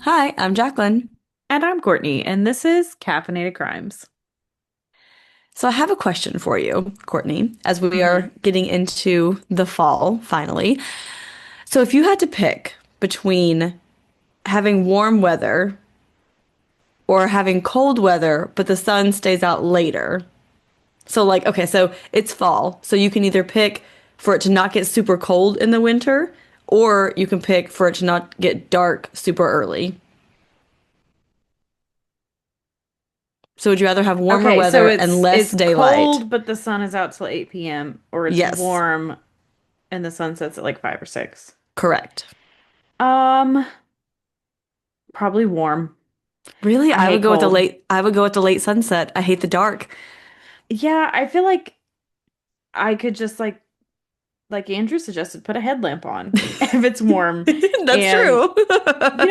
Hi, I'm Jacqueline. And I'm Courtney, and this is Caffeinated Crimes. So I have a question for you, Courtney, as we hmm are getting into the fall finally. So if you had to pick between having warm weather or having cold weather, but the sun stays out later. So like, okay, so it's fall. So you can either pick for it to not get super cold in the winter, or you can pick for it to not get dark super early. So would you rather have warmer Okay, so weather and it's less it's daylight? cold, but the sun is out till 8 p.m., or it's Yes, warm and the sun sets at like 5 or 6. correct. Um, Probably warm. Really? I hate cold. I would go with the late sunset. I hate the dark. Yeah, I feel like I could just like Andrew suggested, put a headlamp on if it's warm. That's And true.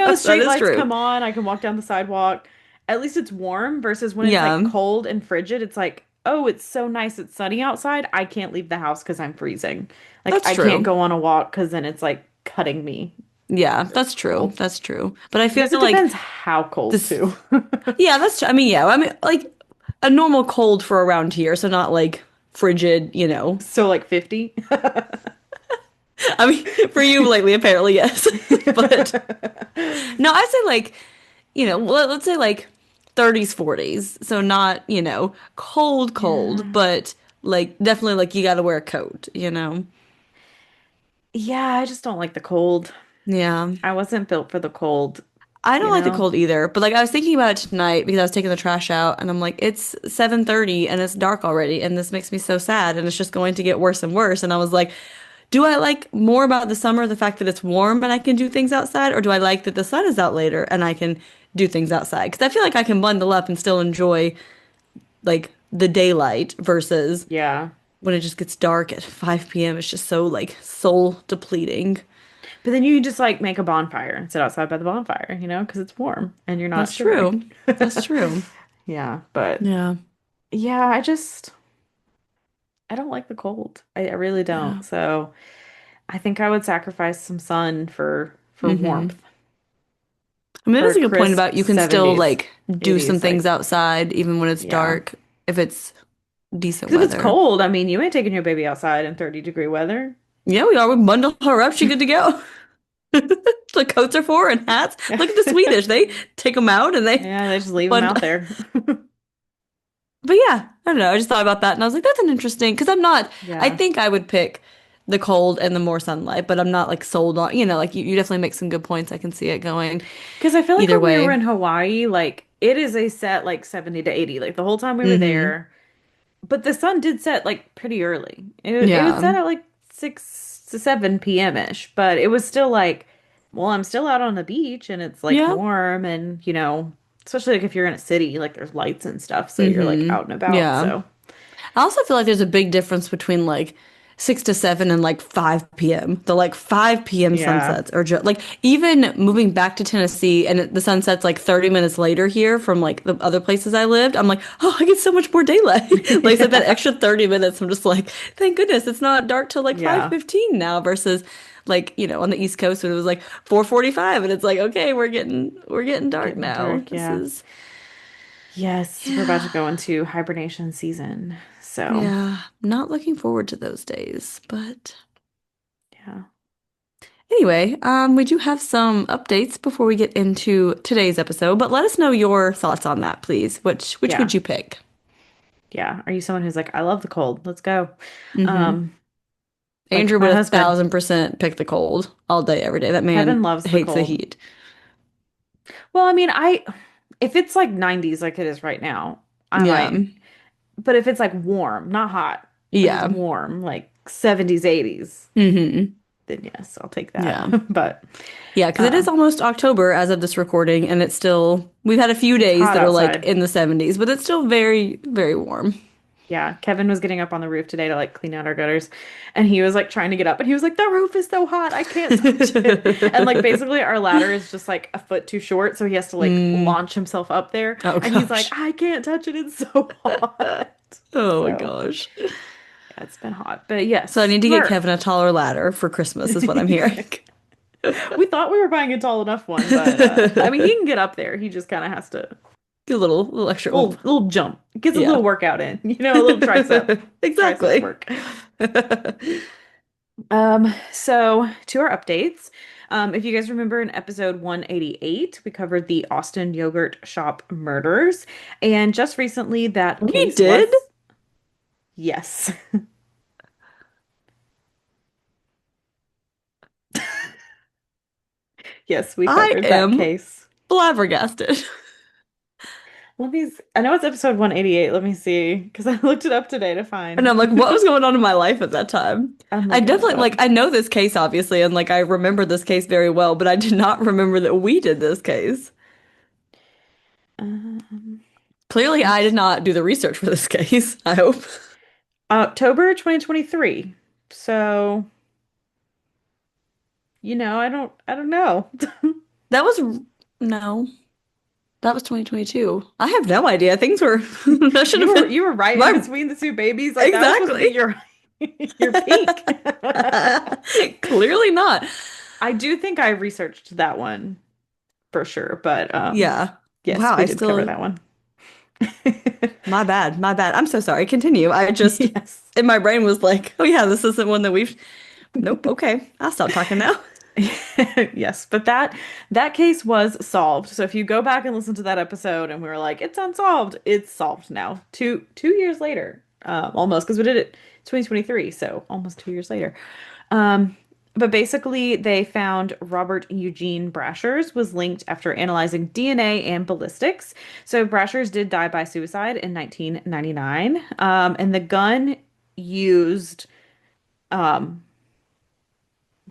the That street is lights true. come on, I can walk down the sidewalk. At least it's warm versus when it's like Yeah, cold and frigid, it's like, oh, it's so nice, it's sunny outside. I can't leave the house because I'm freezing. Like that's I can't true. go on a walk because then it's like cutting me. Yeah, Very that's true. cold. That's true. But I I feel guess it like depends how cold this, too. yeah, I mean, like a normal cold for around here. So not like frigid, you know. So like 50. I mean, for you lately, apparently, yes. But no, I say like, let's say like 30s, 40s. So not, cold, cold, Yeah. but like definitely like you got to wear a coat, you know? Yeah, I just don't like the cold. Yeah. I wasn't built for the cold, I don't you like the know? cold either, but like I was thinking about it tonight because I was taking the trash out and I'm like, it's 7:30 and it's dark already and this makes me so sad and it's just going to get worse and worse. And I was like, do I like more about the summer, the fact that it's warm and I can do things outside, or do I like that the sun is out later and I can do things outside? Because I feel like I can bundle up and still enjoy like the daylight versus Yeah. when it just gets dark at 5 p.m. It's just so like soul depleting. But then you just like make a bonfire and sit outside by the bonfire, because it's warm and you're not That's shivering. true. That's true. Yeah, but Yeah. yeah, I don't like the cold. I really Yeah. don't. So I think I would sacrifice some sun for Hmm. warmth, I mean, that for is a a good point crisp about you can still 70s, like do some 80s, things like outside even when it's yeah. dark if it's decent Because if it's weather. cold, I mean, you ain't taking your baby outside in 30-degree weather. Yeah, we are. We bundle her up. She good to go. The coats are for and hats. Yeah. Look at the Swedish. They take them out and they Yeah, they just leave them bundle. out there. But yeah, I don't know. I just thought about that and I was like, that's an interesting because I Yeah. think I would pick the cold and the more sunlight, but I'm not like sold on, like you definitely make some good points. I can see it going Because I feel like either when we were way. in Hawaii, like it is a set like 70 to 80, like the whole time we were Hmm. there. But the sun did set like pretty early. It would Yeah. set at like 6 to 7 p.m. ish, but it was still like, well, I'm still out on the beach and it's like Yeah. warm and especially like if you're in a city, like there's lights and stuff, so you're like Hmm. out and about. Yeah. So, I also feel like there's a big difference between like 6 to 7 and like 5 p.m. The like 5 p.m. yeah. sunsets are just like even moving back to Tennessee and the sunset's like 30 minutes later here from like the other places I lived. I'm like, oh, I get so much more daylight. Like it's like that Yeah. extra 30 minutes. I'm just like, thank goodness it's not dark till like Yeah. 5:15 now versus like, on the East Coast when it was like 4:45 and it's like, okay, we're getting dark Getting now. dark, This yeah. is Yes, we're about yeah. to go into hibernation season. So, Yeah, not looking forward to those days, but yeah. anyway, we do have some updates before we get into today's episode, but let us know your thoughts on that, please. Which Yeah. would you pick? Yeah. Are you someone who's like, I love the cold. Let's go. Hmm. Um, like Andrew my would a husband, 1000% pick the cold all day, every day. That Kevin man loves the hates the cold. heat. Well, I mean, if it's like 90s like it is right now, I Yeah. might. But if it's like warm, not hot, if it's Yeah. warm, like 70s, 80s, Hmm. then yes, I'll take that. Yeah. But Yeah, because it is um, almost October as of this recording, and we've had a few it's days hot that are like outside. in the 70s, but it's still very, very warm. Yeah, Kevin was getting up on the roof today to like clean out our gutters, and he was like trying to get up, and he was like, "The roof is so hot, I can't touch it." And like basically, our ladder is just like a foot too short, so he has to like Mm. launch himself up there, Oh and he's like, gosh. "I can't touch it, it's so hot." Oh my So gosh. yeah, it's been hot, but So I yes, need to get for Kevin a taller ladder for Christmas, is what I'm hearing. We thought we were buying a tall enough one, but I mean, he can get up there. He just kind of has to Get a little extra oomph. little jump, gets a Yeah. little workout in, a little tricep Exactly. work. So to our updates. If you guys remember in episode 188, we covered the Austin yogurt shop murders, and just recently that We case did? was, yes. Yes, we I covered that am case. flabbergasted. I know it's episode 188. Let me see, because I looked it up today to And find. I'm like, what was going on in my life at that time? I'm I looking it definitely up. like I know this case obviously and like I remember this case very well, but I did not remember that we did this case. Um, Clearly I did not do the research for this case, I hope. October 2023. So, I don't know. That was no, that was 2022. I have no idea. Things were that should have been You were right in my between the two babies. Like that was supposed to be exactly. your your peak. Clearly not. I do think I researched that one for sure, but Yeah. yes, Wow, we I did cover still that one. my bad. My bad. I'm so sorry. Continue. I just Yes. in my brain was like, "Oh yeah, this isn't one that we've Nope. Okay. I'll stop talking now." Yes, but that case was solved. So if you go back and listen to that episode and we were like, it's unsolved, it's solved now. Two years later. Almost because we did it 2023, so almost 2 years later. Um, but basically they found Robert Eugene Brashers was linked after analyzing DNA and ballistics. So Brashers did die by suicide in 1999. And the gun used um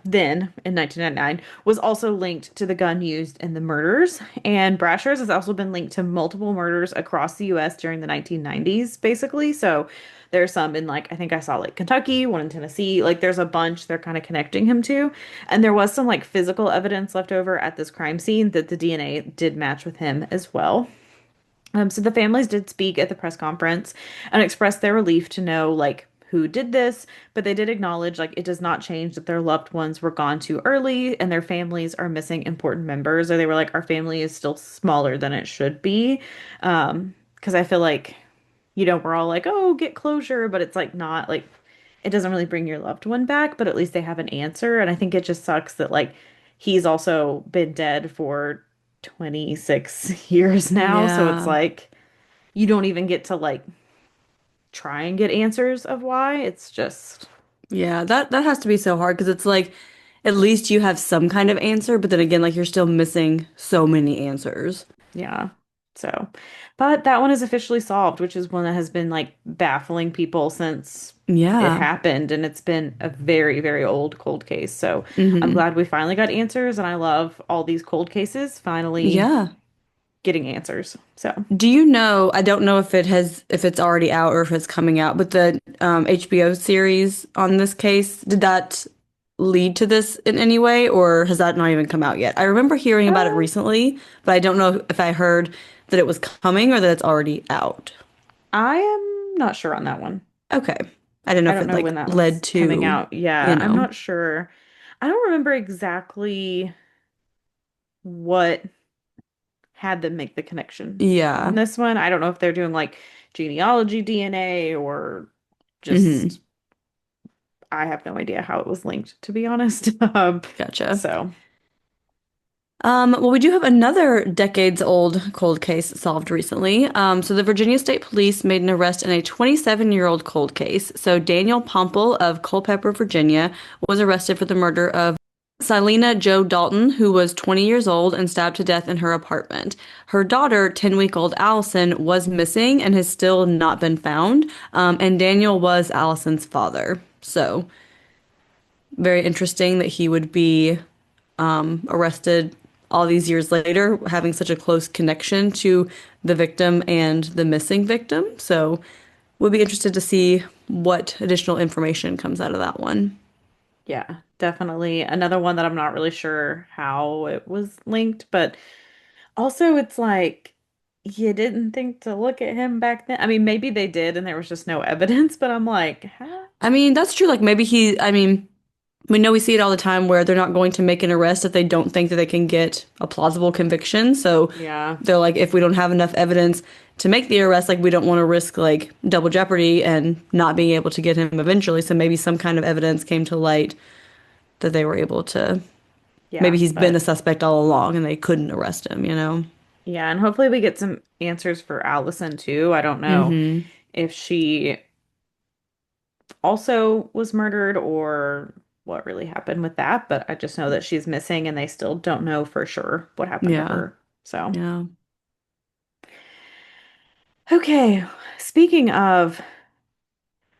then in 1999 was also linked to the gun used in the murders. And Brasher's has also been linked to multiple murders across the US during the 1990s, basically. So there's some in like, I think I saw like Kentucky, one in Tennessee. Like there's a bunch they're kind of connecting him to. And there was some like physical evidence left over at this crime scene that the DNA did match with him as well. So the families did speak at the press conference and expressed their relief to know like who did this, but they did acknowledge like it does not change that their loved ones were gone too early and their families are missing important members, or they were like our family is still smaller than it should be. Because I feel like we're all like, oh, get closure, but it's like not like it doesn't really bring your loved one back, but at least they have an answer. And I think it just sucks that like he's also been dead for 26 years now. So it's Yeah. like you don't even get to like try and get answers of why. It's just, Yeah, that has to be so hard because it's like at least you have some kind of answer, but then again, like you're still missing so many answers. yeah. So, but that one is officially solved, which is one that has been like baffling people since it Yeah. happened. And it's been a very, very old cold case. So I'm Hmm. glad we finally got answers. And I love all these cold cases finally Yeah. getting answers. So, Do you know, I don't know if it's already out or if it's coming out, but the HBO series on this case, did that lead to this in any way or has that not even come out yet? I remember hearing about it um, recently, but I don't know if I heard that it was coming or that it's already out. I am not sure on that one. Okay. I didn't know I if don't it know like when that led one's coming to, out. Yeah, you I'm know. not sure. I don't remember exactly what had them make the connection on Yeah. this one. I don't know if they're doing like genealogy DNA or Hmm. just I have no idea how it was linked, to be honest. Gotcha. So Well, we do have another decades-old cold case solved recently. So the Virginia State Police made an arrest in a 27-year-old cold case. So Daniel Pomple of Culpeper, Virginia, was arrested for the murder of Silena Joe Dalton, who was 20 years old and stabbed to death in her apartment. Her daughter, 10-week-old Allison, was missing and has still not been found. And Daniel was Allison's father. So very interesting that he would be arrested all these years later, having such a close connection to the victim and the missing victim. So we'll be interested to see what additional information comes out of that one. yeah, definitely another one that I'm not really sure how it was linked, but also it's like you didn't think to look at him back then. I mean, maybe they did and there was just no evidence, but I'm like, huh? I mean, that's true. Like maybe he, I mean, We know we see it all the time where they're not going to make an arrest if they don't think that they can get a plausible conviction. So Yeah. they're like, if we don't have enough evidence to make the arrest, like we don't want to risk like double jeopardy and not being able to get him eventually. So maybe some kind of evidence came to light that they were able to, maybe Yeah, he's been a but suspect all along and they couldn't arrest him, you know? yeah, and hopefully we get some answers for Allison too. I don't know Mm-hmm. if she also was murdered or what really happened with that, but I just know that she's missing and they still don't know for sure what happened to Yeah. her. So, Yeah. okay, speaking of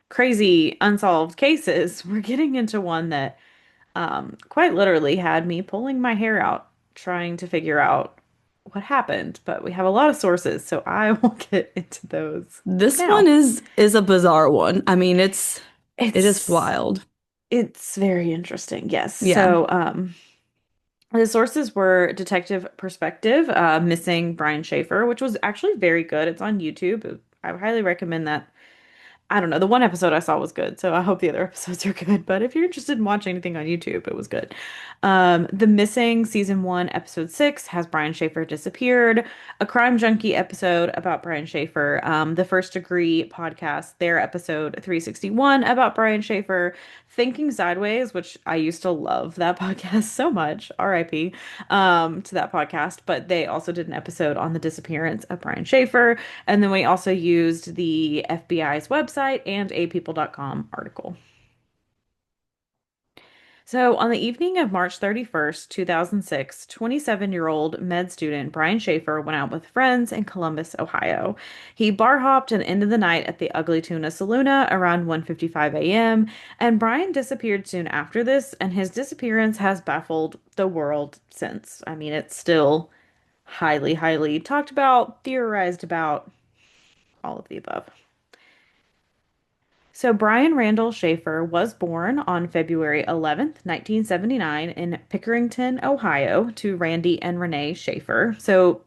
crazy unsolved cases, we're getting into one that quite literally had me pulling my hair out trying to figure out what happened, but we have a lot of sources, so I will get into those This one now. is a bizarre one. I mean, it is It's wild. it's very interesting. Yes. Yeah. So, the sources were Detective Perspective, missing Brian Shaffer, which was actually very good. It's on YouTube. I highly recommend that. I don't know. The one episode I saw was good, so I hope the other episodes are good. But if you're interested in watching anything on YouTube, it was good. The Missing season one, episode six has Brian Schaefer disappeared. A Crime Junkie episode about Brian Schaefer. The First Degree podcast, their episode 361 about Brian Schaefer. Thinking Sideways, which I used to love that podcast so much. RIP to that podcast. But they also did an episode on the disappearance of Brian Schaefer. And then we also used the FBI's website and a people.com article. So, on the evening of March 31st, 2006, 27-year-old med student Brian Schaefer went out with friends in Columbus, Ohio. He bar hopped and ended the night at the Ugly Tuna Saloona around 1:55 a.m., and Brian disappeared soon after this, and his disappearance has baffled the world since. I mean, it's still highly, highly talked about, theorized about, all of the above. So, Brian Randall Schaefer was born on February 11th, 1979, in Pickerington, Ohio, to Randy and Renee Schaefer. So,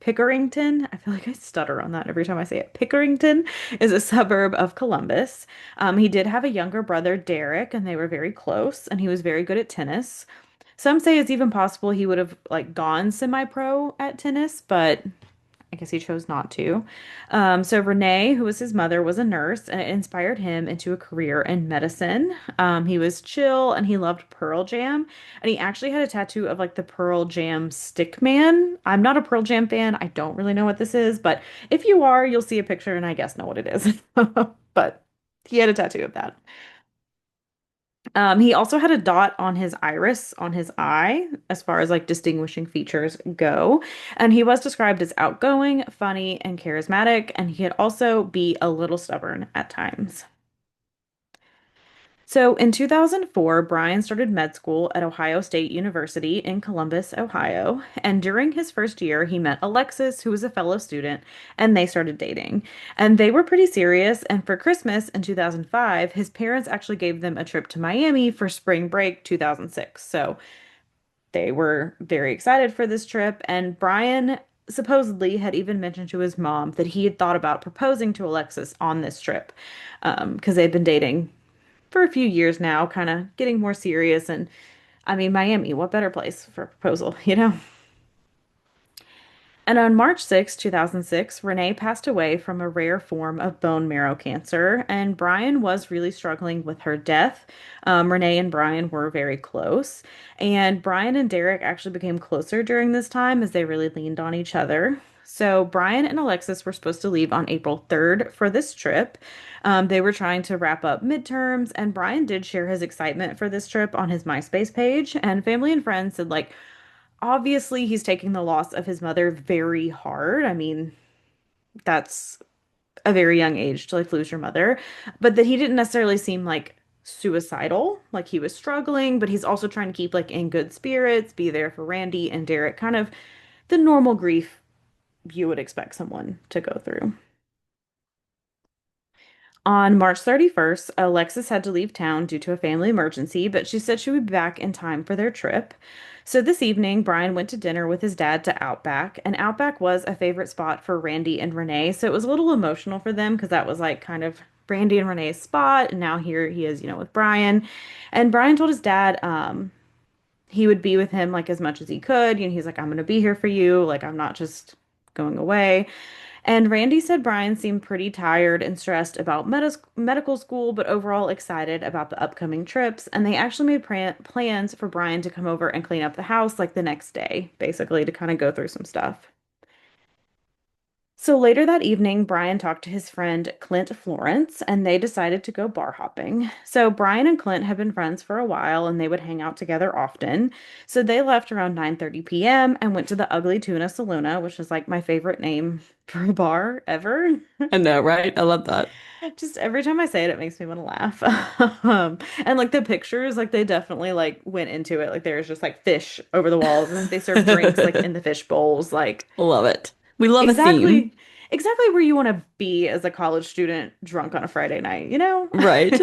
Pickerington, I feel like I stutter on that every time I say it. Pickerington is a suburb of Columbus. He did have a younger brother, Derek, and they were very close, and he was very good at tennis. Some say it's even possible he would have like gone semi-pro at tennis, but I guess he chose not to. So Renee, who was his mother, was a nurse, and it inspired him into a career in medicine. He was chill and he loved Pearl Jam, and he actually had a tattoo of like the Pearl Jam stick man. I'm not a Pearl Jam fan. I don't really know what this is, but if you are, you'll see a picture and I guess know what it is. But he had a tattoo of that. He also had a dot on his iris on his eye, as far as like distinguishing features go. And he was described as outgoing, funny, and charismatic, and he could also be a little stubborn at times. So in 2004, Brian started med school at Ohio State University in Columbus, Ohio. And during his first year, he met Alexis, who was a fellow student, and they started dating. And they were pretty serious. And for Christmas in 2005, his parents actually gave them a trip to Miami for spring break 2006. So they were very excited for this trip. And Brian supposedly had even mentioned to his mom that he had thought about proposing to Alexis on this trip because they'd been dating for a few years now, kind of getting more serious. And I mean, Miami, what better place for a proposal, you know? And on March 6, 2006, Renee passed away from a rare form of bone marrow cancer, and Brian was really struggling with her death. Renee and Brian were very close, and Brian and Derek actually became closer during this time as they really leaned on each other. So, Brian and Alexis were supposed to leave on April 3rd for this trip. They were trying to wrap up midterms, and Brian did share his excitement for this trip on his MySpace page, and family and friends said, like, obviously he's taking the loss of his mother very hard. I mean, that's a very young age to like lose your mother, but that he didn't necessarily seem like suicidal, like he was struggling, but he's also trying to keep like in good spirits, be there for Randy and Derek, kind of the normal grief you would expect someone to go through. On March 31st, Alexis had to leave town due to a family emergency, but she said she would be back in time for their trip. So this evening, Brian went to dinner with his dad to Outback, and Outback was a favorite spot for Randy and Renee, so it was a little emotional for them because that was like kind of Brandy and Renee's spot, and now here he is, with Brian. And Brian told his dad he would be with him like as much as he could. He's like, I'm gonna be here for you. Like, I'm not just going away. And Randy said Brian seemed pretty tired and stressed about medical school, but overall excited about the upcoming trips. And they actually made plans for Brian to come over and clean up the house like the next day, basically, to kind of go through some stuff. So later that evening, Brian talked to his friend Clint Florence, and they decided to go bar hopping. So Brian and Clint had been friends for a while, and they would hang out together often. So they left around 9:30 p.m. and went to the Ugly Tuna Saloona, which is like my favorite name for a bar ever. I know, right? I love that. Just every time I say it, it makes me want to laugh. And like the pictures, like they definitely like went into it. Like there's just like fish over the walls, and they serve drinks like in the fish bowls, like Love it. We love a theme. exactly, exactly where you want to be as a college student drunk on a Friday night, you know? Right.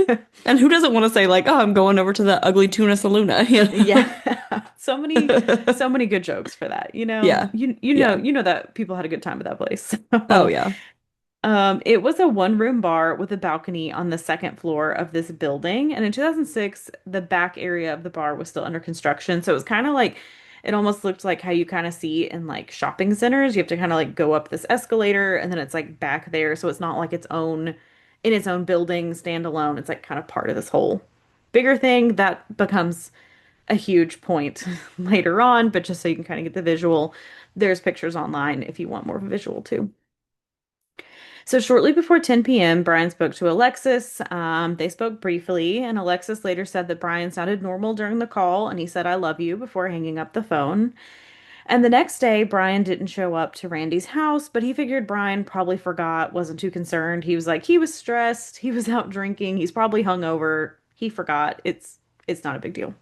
And who doesn't want to say like, oh, I'm going over to the ugly tuna saloona, you Yeah. know? So many good jokes for that. Yeah. Yeah. You know that people had a good time at that place. Oh yeah. It was a one-room bar with a balcony on the second floor of this building. And in 2006, the back area of the bar was still under construction. So it was kind of like, it almost looked like how you kind of see in like shopping centers. You have to kind of like go up this escalator and then it's like back there. So it's not like in its own building, standalone. It's like kind of part of this whole bigger thing that becomes a huge point later on. But just so you can kind of get the visual, there's pictures online if you want more of a visual too. So shortly before 10 p.m., Brian spoke to Alexis. They spoke briefly, and Alexis later said that Brian sounded normal during the call, and he said, I love you before hanging up the phone. And the next day, Brian didn't show up to Randy's house, but he figured Brian probably forgot, wasn't too concerned. He was like, he was stressed, he was out drinking, he's probably hungover, he forgot. It's not a big deal.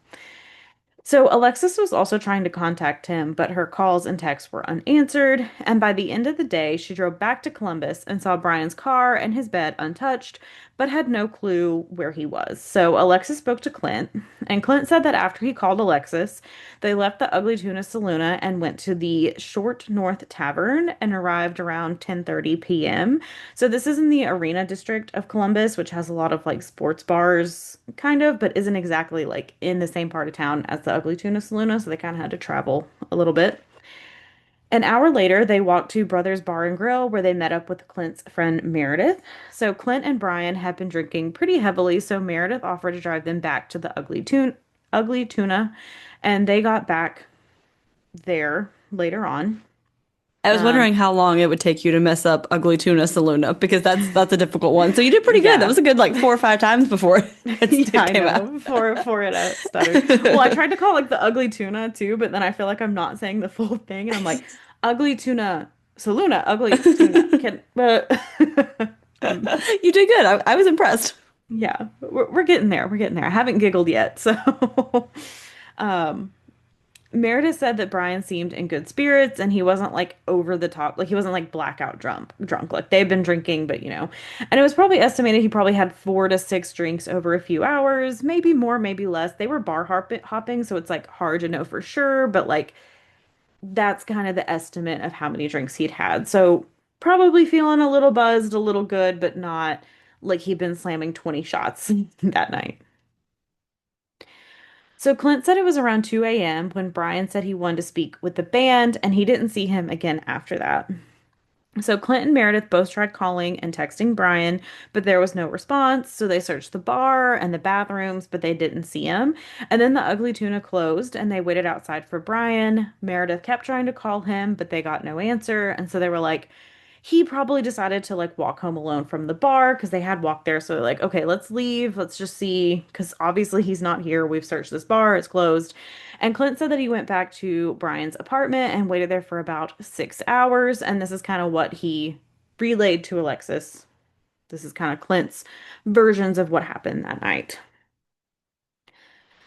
So Alexis was also trying to contact him, but her calls and texts were unanswered. And by the end of the day, she drove back to Columbus and saw Brian's car and his bed untouched, but had no clue where he was. So Alexis spoke to Clint, and Clint said that after he called Alexis, they left the Ugly Tuna Saloona and went to the Short North Tavern and arrived around 10:30 p.m. So this is in the Arena District of Columbus, which has a lot of like sports bars, kind of, but isn't exactly like in the same part of town as the Ugly Tuna Saloona, so they kind of had to travel a little bit. An hour later, they walked to Brothers Bar and Grill where they met up with Clint's friend Meredith. So Clint and Brian had been drinking pretty heavily, so Meredith offered to drive them back to the Ugly Tuna, and they got back there later on. I was Um, wondering how long it would take you to mess up ugly tuna saloona because that's a difficult one. So you did pretty good. That yeah. was a good like 4 or 5 times before Yeah, it I came know. out. Before it stuttered. Well, I tried to call like the ugly tuna too, but then I feel like I'm not saying the full thing, and I'm like, ugly tuna, Saluna, ugly tuna. Can but um, You did good. I was impressed. yeah, we're getting there. We're getting there. I haven't giggled yet, so um, Meredith said that Brian seemed in good spirits and he wasn't like over the top, like he wasn't like blackout drunk. Like they've been drinking, but and it was probably estimated he probably had 4 to 6 drinks over a few hours, maybe more, maybe less. They were hopping, so it's like hard to know for sure, but like that's kind of the estimate of how many drinks he'd had. So probably feeling a little buzzed, a little good, but not like he'd been slamming 20 shots that night. So Clint said it was around 2 a.m. when Brian said he wanted to speak with the band, and he didn't see him again after that. So Clint and Meredith both tried calling and texting Brian, but there was no response. So they searched the bar and the bathrooms, but they didn't see him. And then the Ugly Tuna closed and they waited outside for Brian. Meredith kept trying to call him, but they got no answer. And so they were like, he probably decided to like walk home alone from the bar because they had walked there. So they're like, okay, let's leave. Let's just see. Because obviously he's not here. We've searched this bar, it's closed. And Clint said that he went back to Brian's apartment and waited there for about 6 hours. And this is kind of what he relayed to Alexis. This is kind of Clint's versions of what happened that night.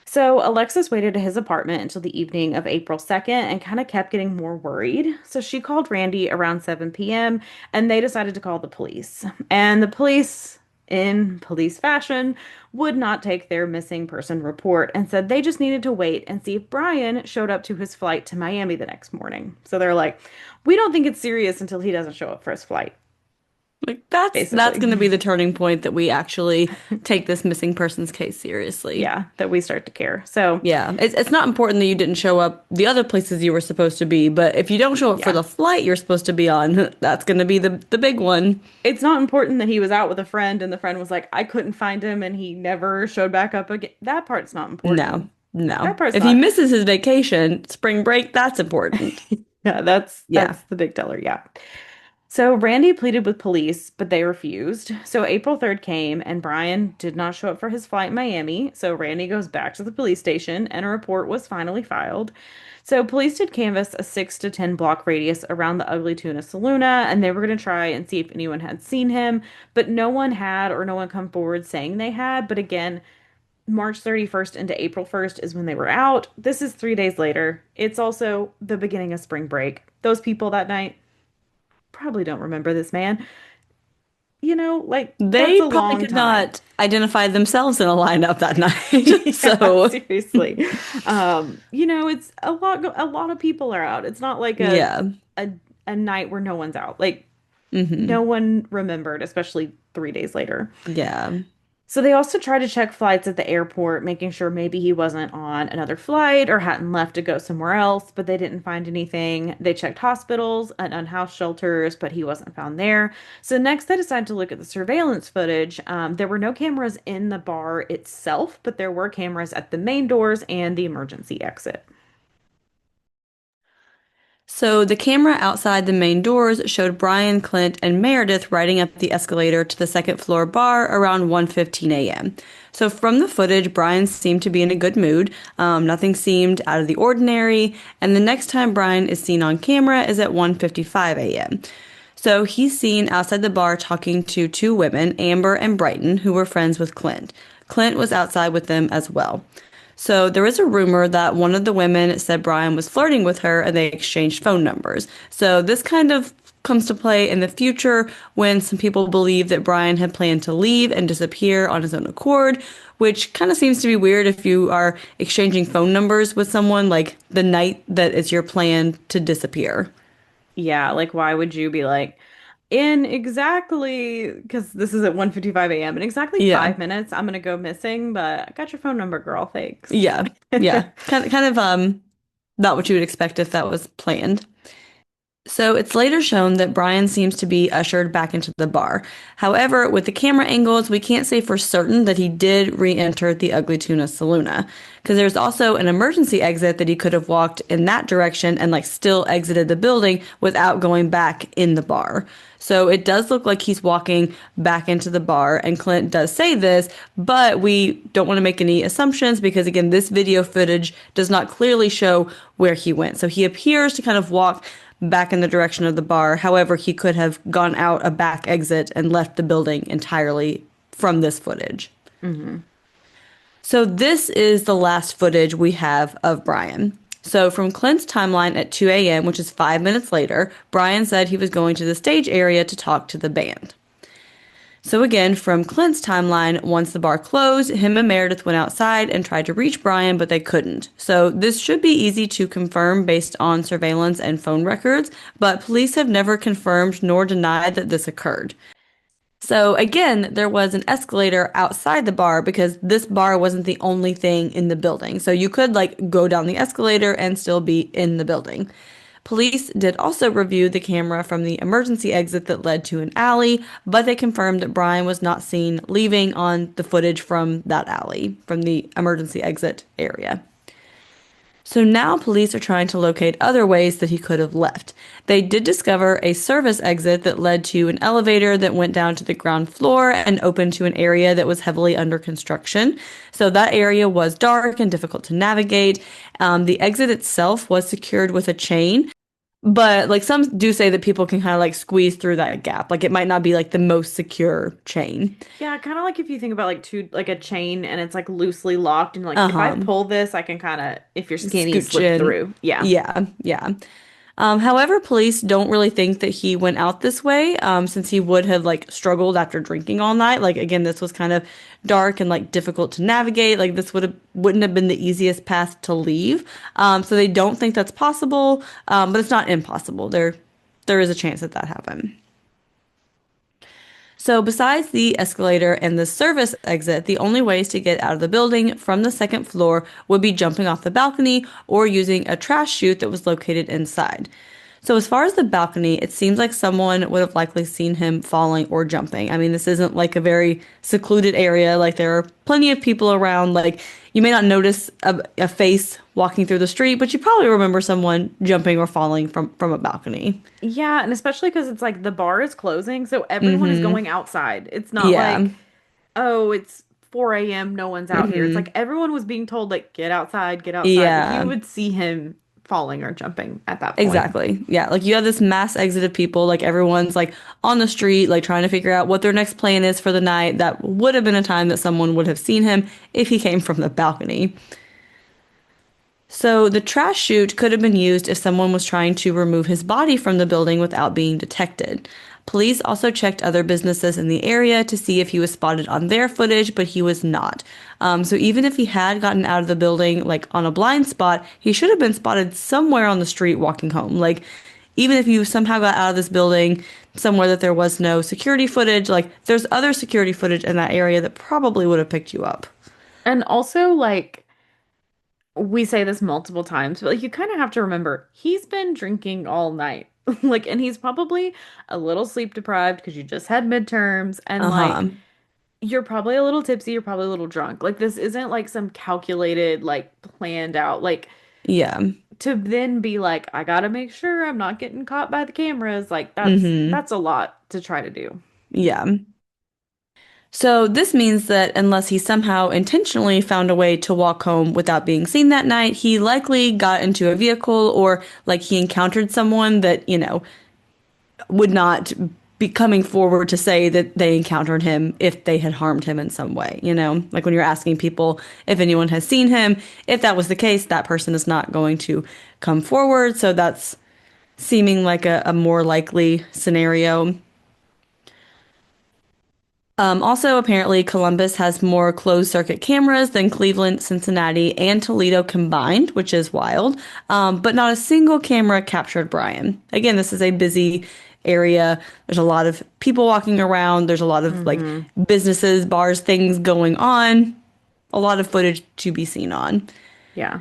So Alexis waited at his apartment until the evening of April 2nd and kind of kept getting more worried. So she called Randy around 7 p.m. and they decided to call the police. And the police, in police fashion, would not take their missing person report and said they just needed to wait and see if Brian showed up to his flight to Miami the next morning. So they're like, we don't think it's serious until he doesn't show up for his flight. Like that's basically. going to be the turning point that we actually take this missing persons case seriously. Yeah, that we start to care. So, Yeah, it's not important that you didn't show up the other places you were supposed to be, but if you don't show up for yeah. the flight you're supposed to be on, that's going to be the big one. It's not important that he was out with a friend and the friend was like, I couldn't find him and he never showed back up again. That part's not No, important. no. That part's If he not. misses his vacation, spring break, that's important. Yeah, that's Yeah. that's the big teller. Yeah. So Randy pleaded with police, but they refused. So April 3rd came and Brian did not show up for his flight in Miami. So Randy goes back to the police station and a report was finally filed. So police did canvass a 6 to 10 block radius around the Ugly Tuna Saloona and they were going to try and see if anyone had seen him, but no one had or no one come forward saying they had. But again, March 31st into April 1st is when they were out. This is 3 days later. It's also the beginning of spring break. Those people that night probably don't remember this man. Like that's They a probably long could time. not identify themselves in a lineup that night. Yeah, So, seriously. It's a lot of people are out. It's not like yeah. a a night where no one's out. Like no Hmm. one remembered, especially 3 days later. Yeah. So they also tried to check flights at the airport, making sure maybe he wasn't on another flight or hadn't left to go somewhere else, but they didn't find anything. They checked hospitals and unhoused shelters, but he wasn't found there. So next they decided to look at the surveillance footage. There were no cameras in the bar itself, but there were cameras at the main doors and the emergency exit. So the camera outside the main doors showed Brian, Clint, and Meredith riding up the escalator to the second floor bar around 1:15 a.m. So from the footage, Brian seemed to be in a good mood. Nothing seemed out of the ordinary, and the next time Brian is seen on camera is at 1:55 a.m. So he's seen outside the bar talking to two women, Amber and Brighton, who were friends with Clint. Clint was outside with them as well. So there is a rumor that one of the women said Brian was flirting with her and they exchanged phone numbers. So this kind of comes to play in the future when some people believe that Brian had planned to leave and disappear on his own accord, which kind of seems to be weird if you are exchanging phone numbers with someone like the night that it's your plan to disappear. Yeah, like why would you be like in exactly because this is at 1:55 a.m. in exactly Yeah. 5 minutes I'm gonna go missing, but I got your phone number, girl. Thanks. Yeah. Yeah. Kind of not what you would expect if that was planned. So it's later shown that Brian seems to be ushered back into the bar. However, with the camera angles, we can't say for certain that he did re-enter the Ugly Tuna Saloona, because there's also an emergency exit that he could have walked in that direction and like still exited the building without going back in the bar. So it does look like he's walking back into the bar, and Clint does say this, but we don't want to make any assumptions because, again, this video footage does not clearly show where he went. So he appears to kind of walk back in the direction of the bar. However, he could have gone out a back exit and left the building entirely from this footage. Hmm. So this is the last footage we have of Brian. So from Clint's timeline at 2 a.m., which is 5 minutes later, Brian said he was going to the stage area to talk to the band. So again, from Clint's timeline, once the bar closed, him and Meredith went outside and tried to reach Brian, but they couldn't. So this should be easy to confirm based on surveillance and phone records, but police have never confirmed nor denied that this occurred. So again, there was an escalator outside the bar because this bar wasn't the only thing in the building. So you could like go down the escalator and still be in the building. Police did also review the camera from the emergency exit that led to an alley, but they confirmed that Brian was not seen leaving on the footage from that alley, from the emergency exit area. So now police are trying to locate other ways that he could have left. They did discover a service exit that led to an elevator that went down to the ground floor and opened to an area that was heavily under construction. So that area was dark and difficult to navigate. The exit itself was secured with a chain, but like some do say that people can kind of like squeeze through that gap. Like it might not be like the most secure chain. Yeah, kind of like if you think about like a chain and it's like loosely locked and like if I Uh-huh. pull this, I can kind of if you're skinny Scooch slip in. through. Yeah. Yeah, yeah. However, police don't really think that he went out this way, since he would have like struggled after drinking all night. Like again, this was kind of dark and like difficult to navigate. Like this wouldn't have been the easiest path to leave. So they don't think that's possible, but it's not impossible. There is a chance that that happened. So, besides the escalator and the service exit, the only ways to get out of the building from the second floor would be jumping off the balcony or using a trash chute that was located inside. So, as far as the balcony, it seems like someone would have likely seen him falling or jumping. I mean, this isn't like a very secluded area. Like, there are plenty of people around. Like, you may not notice a face walking through the street, but you probably remember someone jumping or falling from a balcony. Yeah, and especially because it's like the bar is closing, so everyone is Mm-hmm. going outside. It's not Yeah. like, oh, it's 4 a.m., no one's out here. It's Mm-hmm. like everyone was being told, like, get outside, get outside. Like you Yeah. would see him falling or jumping at that point. Exactly. Yeah. Like you have this mass exit of people, like everyone's like on the street, like trying to figure out what their next plan is for the night. That would have been a time that someone would have seen him if he came from the balcony. So the trash chute could have been used if someone was trying to remove his body from the building without being detected. Police also checked other businesses in the area to see if he was spotted on their footage, but he was not. So even if he had gotten out of the building, like on a blind spot, he should have been spotted somewhere on the street walking home. Like even if you somehow got out of this building somewhere that there was no security footage, like there's other security footage in that area that probably would have picked you up. And also, like, we say this multiple times, but like you kind of have to remember he's been drinking all night. Like, and he's probably a little sleep deprived because you just had midterms, and like Uh-huh. you're probably a little tipsy, you're probably a little drunk. Like, this isn't like some calculated, like planned out, like Yeah. to then be like, I gotta make sure I'm not getting caught by the cameras. Like, Mm-hmm. that's a lot to try to do. Yeah. So this means that unless he somehow intentionally found a way to walk home without being seen that night, he likely got into a vehicle or like he encountered someone that, would not be coming forward to say that they encountered him if they had harmed him in some way, Like when you're asking people if anyone has seen him, if that was the case, that person is not going to come forward. So that's seeming like a more likely scenario. Also, apparently, Columbus has more closed circuit cameras than Cleveland, Cincinnati, and Toledo combined, which is wild. But not a single camera captured Brian. Again, this is a busy area. There's a lot of people walking around. There's a lot of like Hmm. businesses, bars, things going on. A lot of footage to be seen on. Yeah.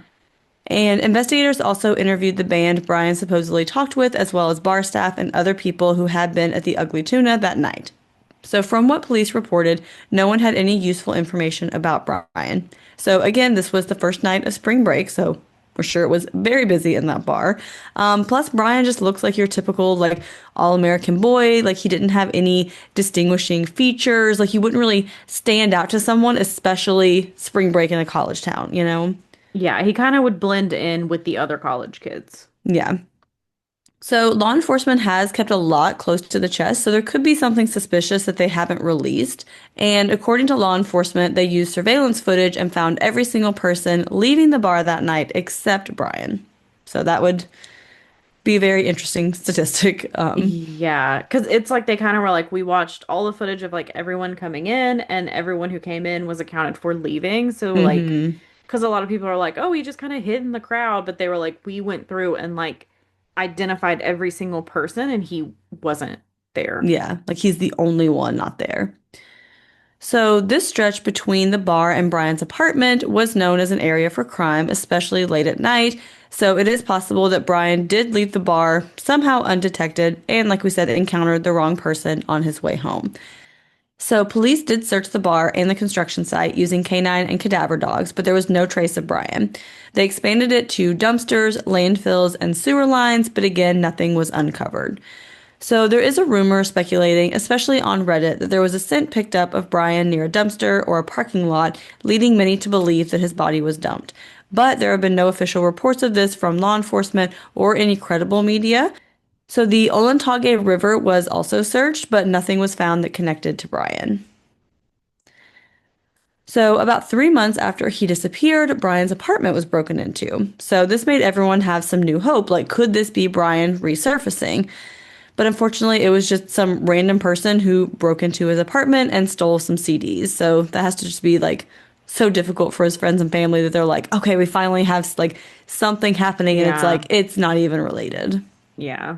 And investigators also interviewed the band Brian supposedly talked with, as well as bar staff and other people who had been at the Ugly Tuna that night. So, from what police reported, no one had any useful information about Brian. So, again, this was the first night of spring break, so we're sure it was very busy in that bar. Plus, Brian just looks like your typical, like, all American boy. Like, he didn't have any distinguishing features. Like, he wouldn't really stand out to someone, especially spring break in a college town? Yeah, he kind of would blend in with the other college kids. Yeah. So, law enforcement has kept a lot close to the chest, so there could be something suspicious that they haven't released. And according to law enforcement, they used surveillance footage and found every single person leaving the bar that night except Brian. So, that would be a very interesting statistic. Yeah, because it's like they kind of were like, we watched all the footage of like everyone coming in, and everyone who came in was accounted for leaving. So, like, Mhm. because a lot of people are like, oh, he just kind of hid in the crowd, but they were like, we went through and like identified every single person, and he wasn't there. Yeah, like he's the only one not there. So, this stretch between the bar and Brian's apartment was known as an area for crime, especially late at night. So, it is possible that Brian did leave the bar somehow undetected and, like we said, encountered the wrong person on his way home. So, police did search the bar and the construction site using canine and cadaver dogs, but there was no trace of Brian. They expanded it to dumpsters, landfills, and sewer lines, but again, nothing was uncovered. So there is a rumor speculating, especially on Reddit, that there was a scent picked up of Brian near a dumpster or a parking lot, leading many to believe that his body was dumped. But there have been no official reports of this from law enforcement or any credible media. So the Olentangy River was also searched, but nothing was found that connected to Brian. So, about 3 months after he disappeared, Brian's apartment was broken into. So, this made everyone have some new hope. Like, could this be Brian resurfacing? But unfortunately, it was just some random person who broke into his apartment and stole some CDs. So that has to just be like so difficult for his friends and family that they're like, okay, we finally have like something happening, and it's Yeah, like it's not even related. yeah.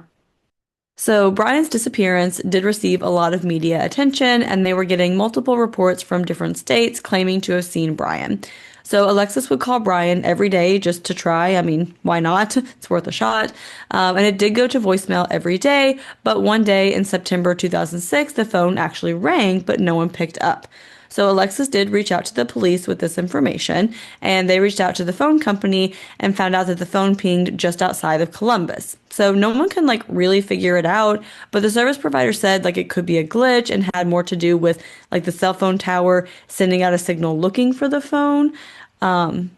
So, Brian's disappearance did receive a lot of media attention, and they were getting multiple reports from different states claiming to have seen Brian. So, Alexis would call Brian every day just to try. I mean, why not? It's worth a shot. And it did go to voicemail every day, but one day in September 2006, the phone actually rang, but no one picked up. So Alexis did reach out to the police with this information, and they reached out to the phone company and found out that the phone pinged just outside of Columbus. So no one can like really figure it out, but the service provider said like it could be a glitch and had more to do with like the cell phone tower sending out a signal looking for the phone.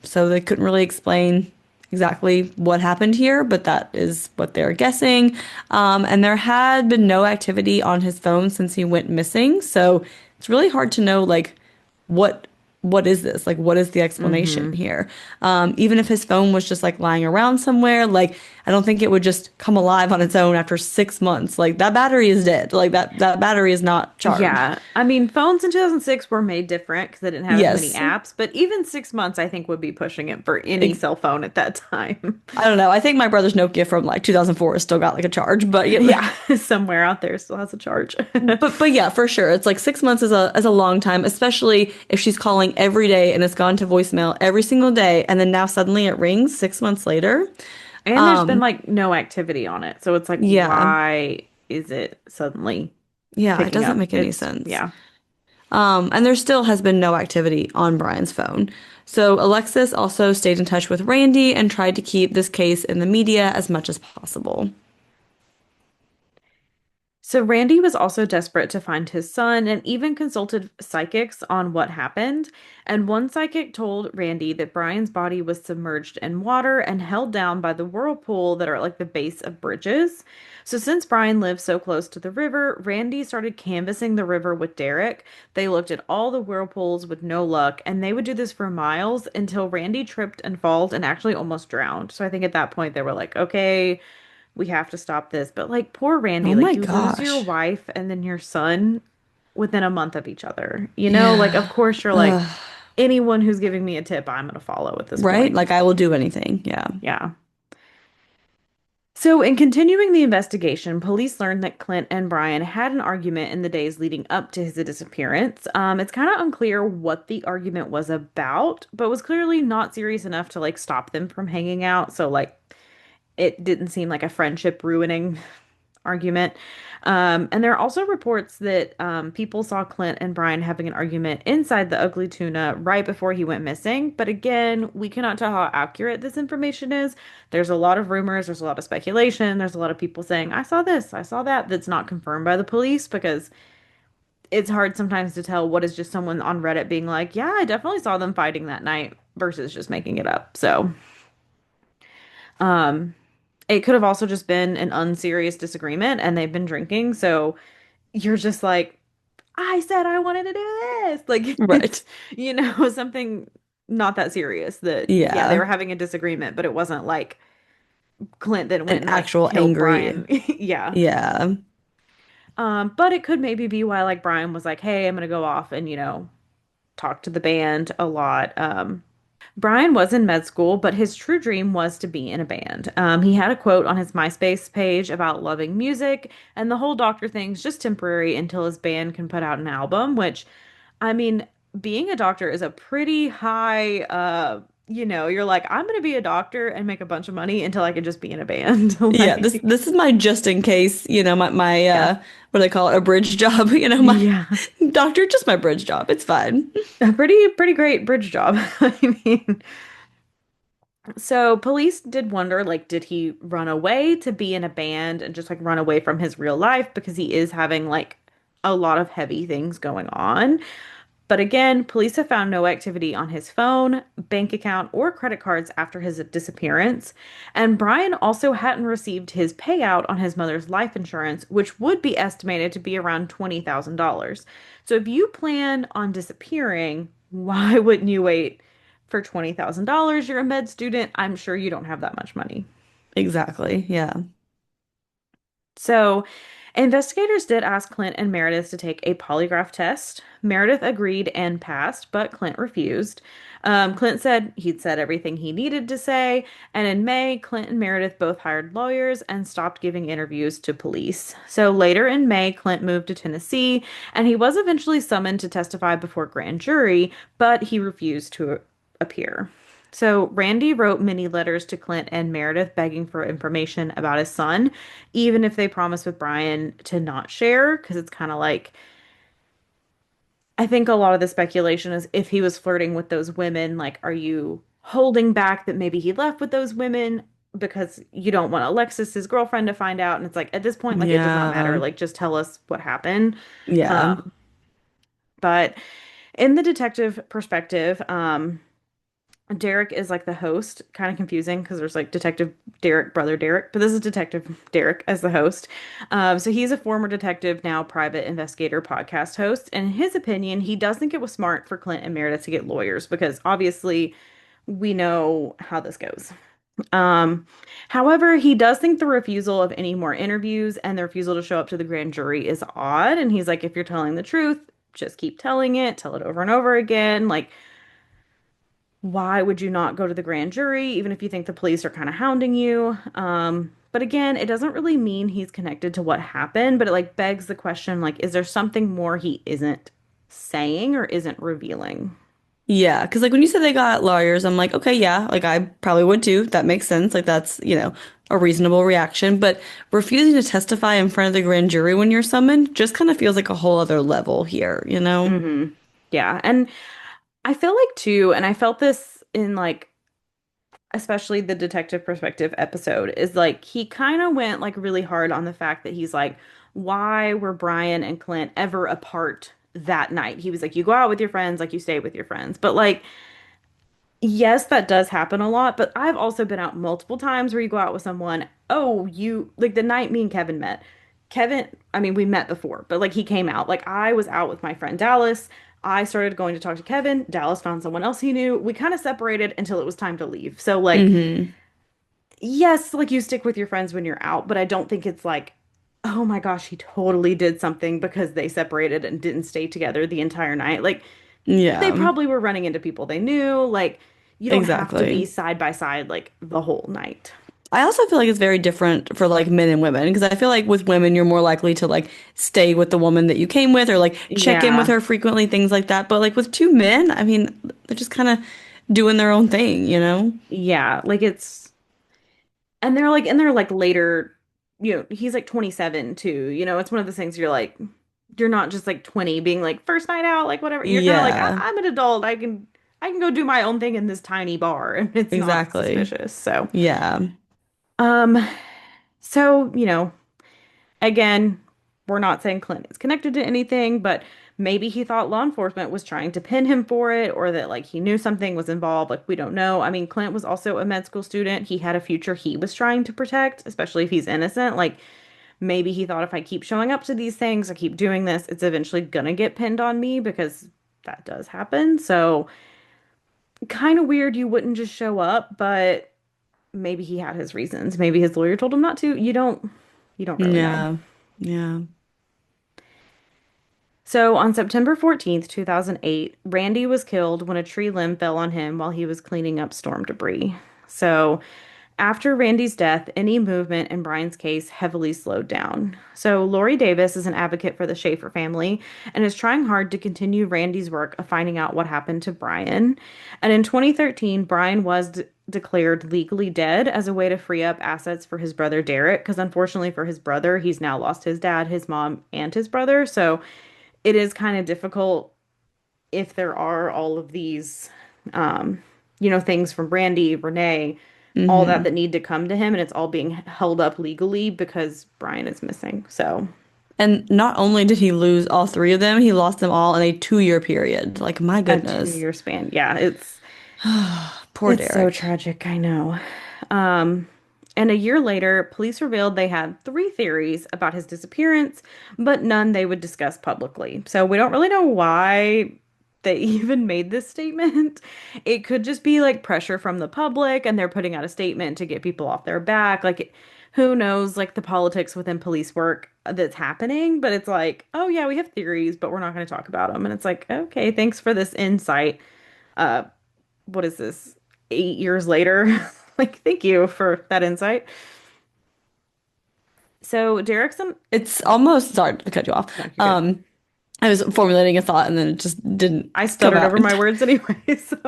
So they couldn't really explain exactly what happened here, but that is what they're guessing. And there had been no activity on his phone since he went missing, so it's really hard to know like what what is this? Like what is the explanation Hmm. here? Even if his phone was just like lying around somewhere, like I don't think it would just come alive on its own after 6 months. Like that battery is dead. Like that battery is not charged. Yeah, I mean, phones in 2006 were made different because they didn't have as many Yes. apps, but even 6 months, I think, would be pushing it for any Ex cell phone at that time. I don't know. I think my brother's Nokia from like 2004 has still got like a charge, but yeah, Yeah, somewhere out there still has a charge. but yeah, for sure. It's like 6 months is a long time, especially if she's calling every day and it's gone to voicemail every single day, and then now suddenly it rings 6 months later. And there's been Um, like no activity on it. So it's like, yeah, why is it suddenly yeah, it picking doesn't up? make any sense. Yeah. And there still has been no activity on Brian's phone. So Alexis also stayed in touch with Randy and tried to keep this case in the media as much as possible. So Randy was also desperate to find his son and even consulted psychics on what happened. And one psychic told Randy that Brian's body was submerged in water and held down by the whirlpool that are at like the base of bridges. So since Brian lived so close to the river, Randy started canvassing the river with Derek. They looked at all the whirlpools with no luck, and they would do this for miles until Randy tripped and falls and actually almost drowned. So I think at that point they were like, okay, we have to stop this. But like poor Randy, Oh like my you lose your gosh. wife and then your son within a month of each other. You know, like of Yeah. course you're like Ugh. anyone who's giving me a tip, I'm gonna follow at this Right? point. Like I will do anything. Yeah. Yeah. So, in continuing the investigation, police learned that Clint and Brian had an argument in the days leading up to his disappearance. It's kind of unclear what the argument was about, but was clearly not serious enough to like stop them from hanging out. So, like, it didn't seem like a friendship ruining argument. And there are also reports that people saw Clint and Brian having an argument inside the Ugly Tuna right before he went missing. But again, we cannot tell how accurate this information is. There's a lot of rumors, there's a lot of speculation, there's a lot of people saying, I saw this, I saw that, that's not confirmed by the police because it's hard sometimes to tell what is just someone on Reddit being like, yeah, I definitely saw them fighting that night versus just making it up. So, um, it could have also just been an unserious disagreement and they've been drinking. So you're just like, I said I wanted to do this. Like Right. it's, something not that serious that, yeah, they Yeah. were having a disagreement, but it wasn't like Clint that An went and like actual killed angry. Brian. Yeah. Yeah. But it could maybe be why like Brian was like, hey, I'm gonna go off and, talk to the band a lot. Brian was in med school, but his true dream was to be in a band. He had a quote on his MySpace page about loving music, and the whole doctor thing's just temporary until his band can put out an album, which, I mean, being a doctor is a pretty high, you're like, I'm gonna be a doctor and make a bunch of money until I can just be in a band. Yeah, this Like, this is my just in case, my yeah. what do they call it? A bridge job, my Yeah. doctor, just my bridge job. It's fine. A pretty great bridge job. I mean, so police did wonder, like, did he run away to be in a band and just like run away from his real life because he is having like a lot of heavy things going on? But again, police have found no activity on his phone, bank account, or credit cards after his disappearance. And Brian also hadn't received his payout on his mother's life insurance, which would be estimated to be around $20,000. So if you plan on disappearing, why wouldn't you wait for $20,000? You're a med student. I'm sure you don't have that much money. Exactly. Yeah. So Investigators did ask Clint and Meredith to take a polygraph test. Meredith agreed and passed, but Clint refused. Clint said he'd said everything he needed to say, and in May, Clint and Meredith both hired lawyers and stopped giving interviews to police. So later in May, Clint moved to Tennessee, and he was eventually summoned to testify before grand jury, but he refused to appear. So Randy wrote many letters to Clint and Meredith begging for information about his son, even if they promised with Brian to not share, because it's kind of like I think a lot of the speculation is if he was flirting with those women, like, are you holding back that maybe he left with those women because you don't want Alexis, his girlfriend, to find out? And it's like at this point, like it does not matter. Yeah. Like just tell us what happened. Yeah. But in the detective perspective, Derek is like the host, kind of confusing because there's like Detective Derek, brother Derek, but this is Detective Derek as the host. So he's a former detective, now private investigator podcast host. And in his opinion, he does think it was smart for Clint and Meredith to get lawyers because obviously we know how this goes. Um, However, he does think the refusal of any more interviews and the refusal to show up to the grand jury is odd. And he's like, if you're telling the truth, just keep telling it, tell it over and over again. Like, why would you not go to the grand jury, even if you think the police are kind of hounding you? But again, it doesn't really mean he's connected to what happened, but it like begs the question, like, is there something more he isn't saying or isn't revealing? Yeah, because like when you said they got lawyers, I'm like, okay, yeah, like I probably would too. That makes sense. Like that's, a reasonable reaction. But refusing to testify in front of the grand jury when you're summoned just kind of feels like a whole other level here, you know? Hmm. Yeah. And I feel like too, and I felt this in like especially the detective perspective episode, is like he kind of went like really hard on the fact that he's like, why were Brian and Clint ever apart that night? He was like, you go out with your friends, like you stay with your friends. But like, yes, that does happen a lot, but I've also been out multiple times where you go out with someone, oh, you like the night me and Kevin met. Kevin, I mean, we met before, but like he came out. Like I was out with my friend Dallas. I started going to talk to Kevin. Dallas found someone else he knew. We kind of separated until it was time to leave. So like Hmm. yes, like you stick with your friends when you're out, but I don't think it's like, oh my gosh, he totally did something because they separated and didn't stay together the entire night. Like they Yeah, probably were running into people they knew. Like you don't have to be exactly. side by side like the whole night. I also feel like it's very different for like men and women because I feel like with women you're more likely to like stay with the woman that you came with or like check in with Yeah. her frequently, things like that. But like with two men, I mean, they're just kind of doing their own thing, you know? Yeah, like it's and they're like in their like later, he's like 27 too. It's one of those things you're not just like 20 being like first night out, like whatever. You're kind of like Yeah, I'm an adult. I can go do my own thing in this tiny bar and it's not exactly. suspicious. So, Yeah. um so, again, we're not saying Clint is connected to anything, but maybe he thought law enforcement was trying to pin him for it or that like he knew something was involved. Like we don't know. I mean, Clint was also a med school student. He had a future he was trying to protect, especially if he's innocent. Like maybe he thought if I keep showing up to these things, I keep doing this, it's eventually gonna get pinned on me because that does happen. So kind of weird you wouldn't just show up, but maybe he had his reasons. Maybe his lawyer told him not to. You don't really know. Yeah. Yeah. So on September 14th, 2008, Randy was killed when a tree limb fell on him while he was cleaning up storm debris. So after Randy's death, any movement in Brian's case heavily slowed down. So Lori Davis is an advocate for the Shaffer family and is trying hard to continue Randy's work of finding out what happened to Brian. And in 2013, Brian was declared legally dead as a way to free up assets for his brother Derek, because unfortunately for his brother, he's now lost his dad, his mom, and his brother. So it is kind of difficult if there are all of these, um, things from Brandy, Renee, all that Hmm. need to come to him, and it's all being held up legally because Brian is missing. So And not only did he lose all three of them, he lost them all in a 2-year period. Like, my a goodness. 2 year span. Yeah, it's Poor it's so Derek. tragic, I know. Um, and a year later, police revealed they had three theories about his disappearance, but none they would discuss publicly. So we don't really know why they even made this statement. It could just be like pressure from the public and they're putting out a statement to get people off their back. who knows like the politics within police work that's happening, but it's like, oh yeah, we have theories, but we're not going to talk about them. And it's like, okay, thanks for this insight. Uh, what is this? 8 years later? Like, thank you for that insight. So Derrickson, It's almost, sorry to cut you off. no, you're good. I was formulating a thought and then it just didn't I come stuttered out. over my words anyway, so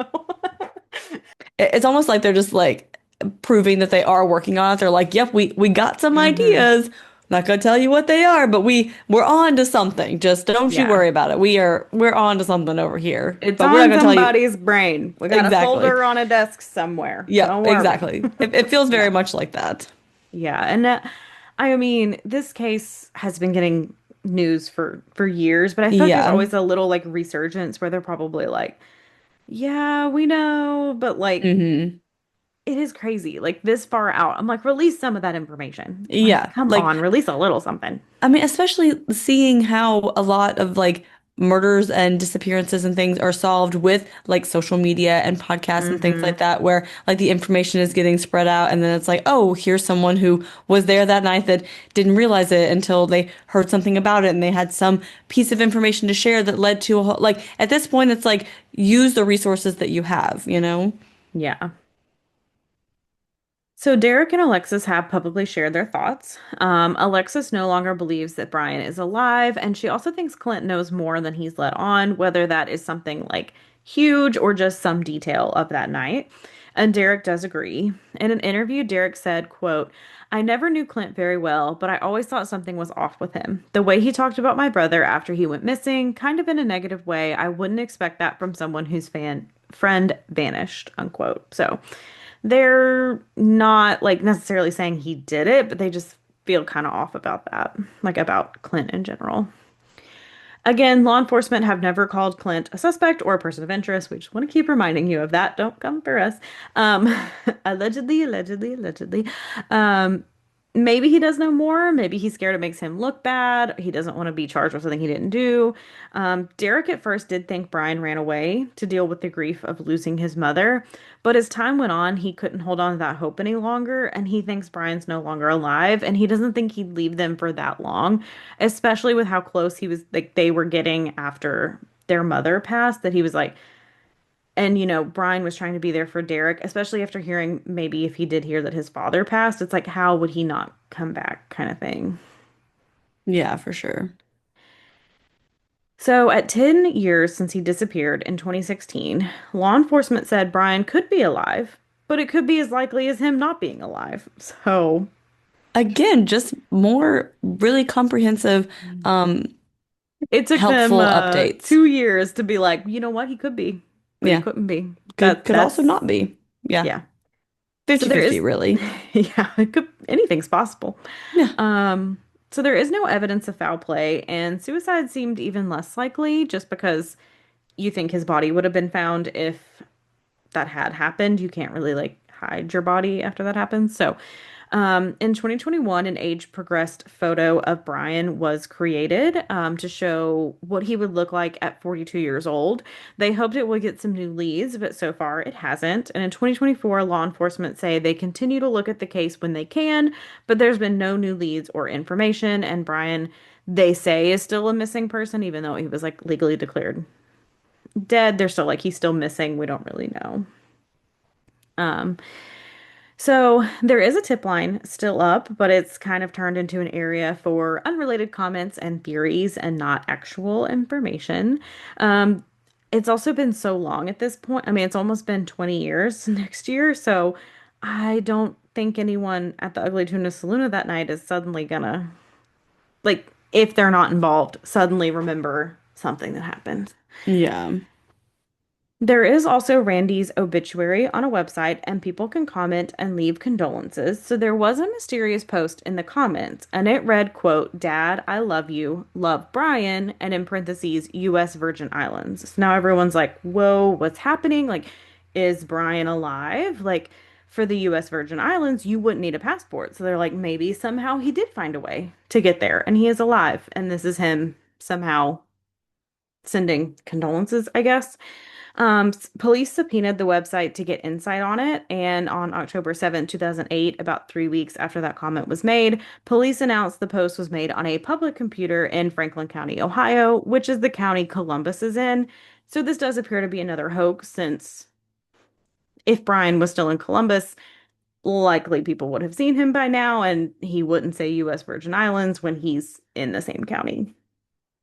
It's almost like they're just like proving that they are working on it. They're like, "Yep, we got some hmm. ideas. Not gonna tell you what they are, but we're on to something. Just don't you Yeah. worry about it. We're on to something over here. It's But we're not on gonna tell you somebody's brain. We got a exactly. folder on a desk somewhere. Yep, Don't worry. exactly. It feels very Yeah. much like that. Yeah. And I mean, this case has been getting news for years, but I feel like there's Yeah. always a little like resurgence where they're probably like, yeah, we know, but like Hmm. it is crazy. Like this far out. I'm like, release some of that information. Like, Yeah. come Like on, release a little something. I mean, especially seeing how a lot of like murders and disappearances and things are solved with like social media and podcasts and things Hmm. like that, where like the information is getting spread out, and then it's like, oh, here's someone who was there that night that didn't realize it until they heard something about it, and they had some piece of information to share that led to a whole, like at this point, it's like use the resources that you have, you know? Yeah. So Derek and Alexis have publicly shared their thoughts. Alexis no longer believes that Brian is alive, and she also thinks Clint knows more than he's let on, whether that is something like huge or just some detail of that night. And Derek does agree. In an interview, Derek said, quote, I never knew Clint very well, but I always thought something was off with him. The way he talked about my brother after he went missing, kind of in a negative way, I wouldn't expect that from someone whose friend vanished, unquote. So they're not like necessarily saying he did it, but they just feel kind of off about that, like about Clint in general. Again, law enforcement have never called Clint a suspect or a person of interest. We just want to keep reminding you of that. Don't come for us. Um, allegedly, allegedly, allegedly. Um, maybe he does know more. Maybe he's scared it makes him look bad. He doesn't want to be charged with something he didn't do. Derek at first did think Brian ran away to deal with the grief of losing his mother, but as time went on, he couldn't hold on to that hope any longer, and he thinks Brian's no longer alive, and he doesn't think he'd leave them for that long, especially with how close he was, like they were getting after their mother passed, that he was like, and Brian was trying to be there for Derek, especially after hearing maybe if he did hear that his father passed, it's like, how would he not come back kind of thing. Yeah, for sure. So, at 10 years since he disappeared in 2016, law enforcement said Brian could be alive, but it could be as likely as him not being alive. So, Again, just more really comprehensive, um, it took them helpful updates. 2 years to be like, you know what, he could be, but he Yeah. couldn't be. Could also That's not be. Yeah. yeah. So there 50-50 is, really. yeah, it could, anything's possible. Yeah. Um, so there is no evidence of foul play, and suicide seemed even less likely just because you think his body would have been found if that had happened. You can't really like hide your body after that happens. So, in 2021, an age progressed photo of Brian was created to show what he would look like at 42 years old. They hoped it would get some new leads, but so far it hasn't. And in 2024, law enforcement say they continue to look at the case when they can, but there's been no new leads or information. And Brian, they say, is still a missing person, even though he was like legally declared dead. They're still like, he's still missing. We don't really know. Um, so there is a tip line still up, but it's kind of turned into an area for unrelated comments and theories and not actual information. Um, it's also been so long at this point. I mean, it's almost been 20 years next year, so I don't think anyone at the Ugly Tuna Saloon that night is suddenly gonna, like, if they're not involved, suddenly remember something that happened. Yeah. There is also Randy's obituary on a website, and people can comment and leave condolences. So there was a mysterious post in the comments, and it read, quote, Dad, I love you. Love Brian, and in parentheses, U.S. Virgin Islands. So now everyone's like, whoa, what's happening? Like, is Brian alive? Like, for the U.S. Virgin Islands, you wouldn't need a passport. So they're like, maybe somehow he did find a way to get there, and he is alive. And this is him somehow sending condolences, I guess. Police subpoenaed the website to get insight on it, and on October 7th, 2008, about 3 weeks after that comment was made, police announced the post was made on a public computer in Franklin County, Ohio, which is the county Columbus is in. So this does appear to be another hoax, since if Brian was still in Columbus, likely people would have seen him by now, and he wouldn't say U.S. Virgin Islands when he's in the same county.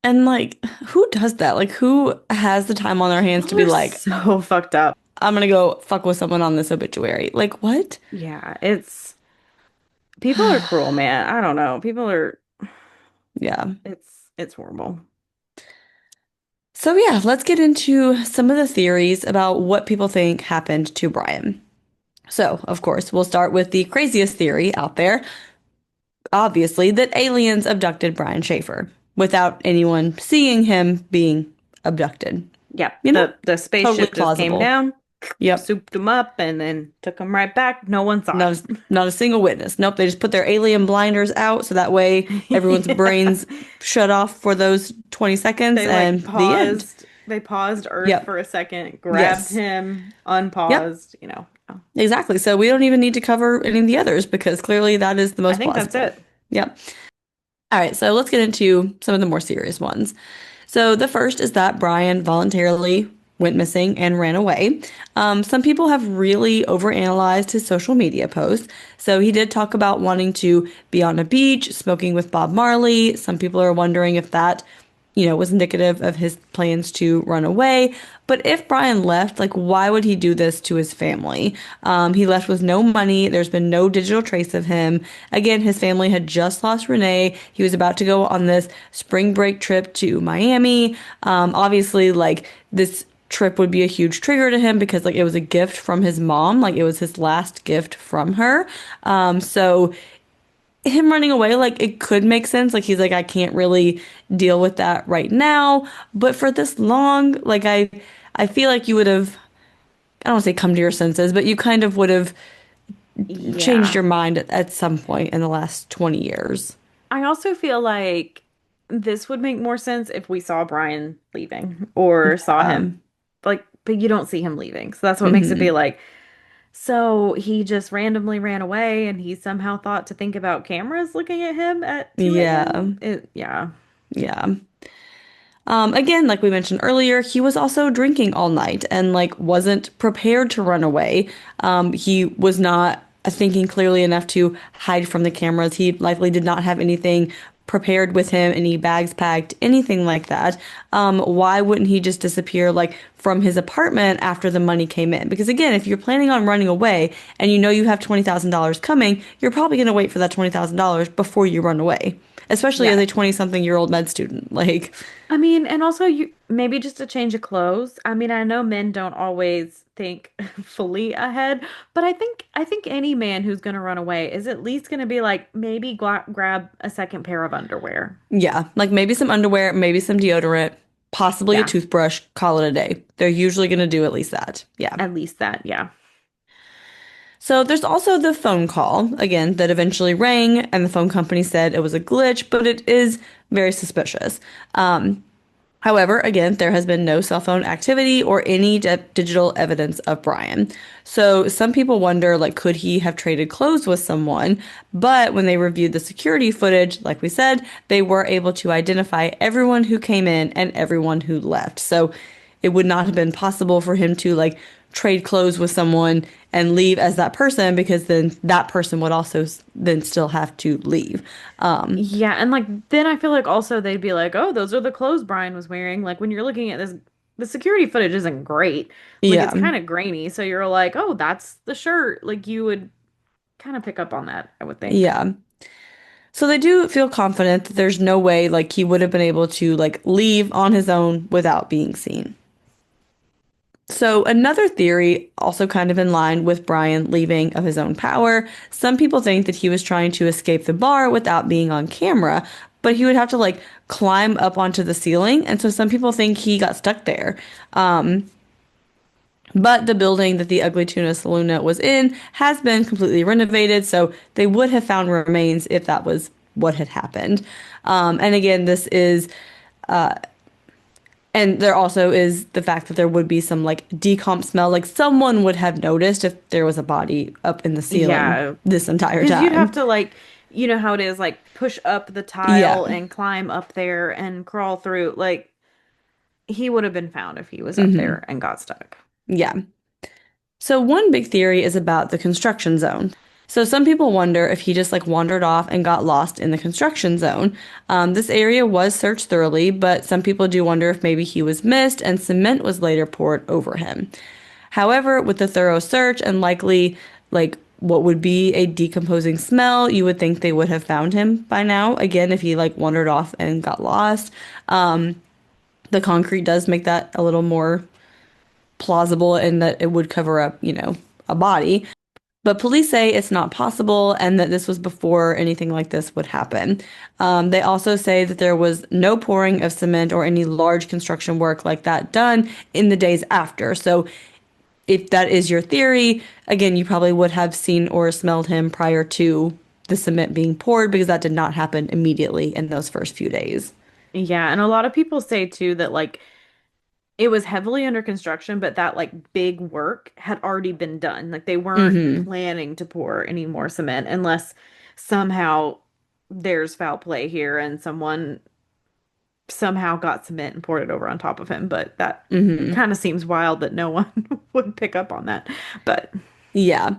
And like, who does that? Like, who has the time on their hands to People be are like, so fucked up. I'm gonna go fuck with someone on this obituary? Like, what? Yeah, it's people are cruel, man. I don't know. People are Yeah. it's horrible. So yeah, let's get into some of the theories about what people think happened to Brian. So, of course, we'll start with the craziest theory out there, obviously, that aliens abducted Brian Shaffer without anyone seeing him being abducted. Yeah, You know, the totally spaceship just came plausible. down, Yep. souped them up, and then took them right back. No one saw Not a single witness. Nope, they just put their alien blinders out so that way everyone's it. brains shut off for those 20 seconds They like and the end. paused Earth Yep. for a second, grabbed Yes. him, Yep. unpaused, you know. Oh, Exactly. So we don't even need to cover any of the others because clearly that is the I most think that's plausible. it. Yep. All right, so let's get into some of the more serious ones. So the first is that Brian voluntarily went missing and ran away. Some people have really overanalyzed his social media posts. So he did talk about wanting to be on a beach, smoking with Bob Marley. Some people are wondering if that, was indicative of his plans to run away. But if Brian left, like, why would he do this to his family? He left with no money. There's been no digital trace of him. Again, his family had just lost Renee. He was about to go on this spring break trip to Miami. Obviously, like, this trip would be a huge trigger to him because, like, it was a gift from his mom. Like, it was his last gift from her. So him running away, like it could make sense. Like he's like, I can't really deal with that right now. But for this long, like I feel like you would have, I don't want to say come to your senses, but you kind of would have changed Yeah. your mind at some point in the last 20 years. I also feel like this would make more sense if we saw Brian leaving or saw him like, but you don't see him leaving. So that's what makes it be Hmm. like, so he just randomly ran away and he somehow thought to think about cameras looking at him at 2 Yeah. a.m. Yeah. Yeah. Again, like we mentioned earlier, he was also drinking all night and like wasn't prepared to run away. He was not thinking clearly enough to hide from the cameras. He likely did not have anything prepared with him, any bags packed, anything like that. Why wouldn't he just disappear like from his apartment after the money came in? Because again, if you're planning on running away and you know you have $20,000 coming, you're probably going to wait for that $20,000 before you run away, especially as Yeah. a 20-something-year-old med student. Like, I mean, and also you maybe just a change of clothes. I mean, I know men don't always think fully ahead, but I think any man who's going to run away is at least going to be like maybe grab a second pair of underwear. yeah, like maybe some underwear, maybe some deodorant, possibly a Yeah, toothbrush, call it a day. They're usually going to do at least that. Yeah. at least that. Yeah. So there's also the phone call, again, that eventually rang, and the phone company said it was a glitch, but it is very suspicious. However, again, there has been no cell phone activity or any digital evidence of Brian. So some people wonder, like, could he have traded clothes with someone? But when they reviewed the security footage, like we said, they were able to identify everyone who came in and everyone who left. So it would not have been possible for him to, like, trade clothes with someone and leave as that person because then that person would also then still have to leave. Yeah, and like then I feel like also they'd be like, "Oh, those are the clothes Brian was wearing." Like when you're looking at this, the security footage isn't great. Like it's Yeah. kind of grainy, so you're like, "Oh, that's the shirt." Like you would kind of pick up on that, I would think. Yeah. So they do feel confident that there's no way like he would have been able to like leave on his own without being seen. So another theory, also kind of in line with Brian leaving of his own power, some people think that he was trying to escape the bar without being on camera, but he would have to like climb up onto the ceiling, and so some people think he got stuck there. But the building that the Ugly Tuna Saloon was in has been completely renovated, so they would have found remains if that was what had happened. And again, this is And there also is the fact that there would be some like decomp smell. Like someone would have noticed if there was a body up in the ceiling Yeah, this entire because you'd have time. to like, you know how it is, like push up the Yeah. tile and climb up there and crawl through. Like he would have been found if he was up Hmm. there and got stuck. Yeah. So one big theory is about the construction zone. So some people wonder if he just like wandered off and got lost in the construction zone. This area was searched thoroughly, but some people do wonder if maybe he was missed and cement was later poured over him. However, with the thorough search and likely like what would be a decomposing smell, you would think they would have found him by now. Again, if he like wandered off and got lost, the concrete does make that a little more plausible in that it would cover up, a body. But police say it's not possible and that this was before anything like this would happen. They also say that there was no pouring of cement or any large construction work like that done in the days after. So if that is your theory, again, you probably would have seen or smelled him prior to the cement being poured because that did not happen immediately in those first few days. Yeah, and a lot of people say too that like it was heavily under construction, but that like big work had already been done. Like they weren't Hmm. planning to pour any more cement unless somehow there's foul play here and someone somehow got cement and poured it over on top of him. But that Hmm. kind of seems wild that no one would pick up on that. But Yeah.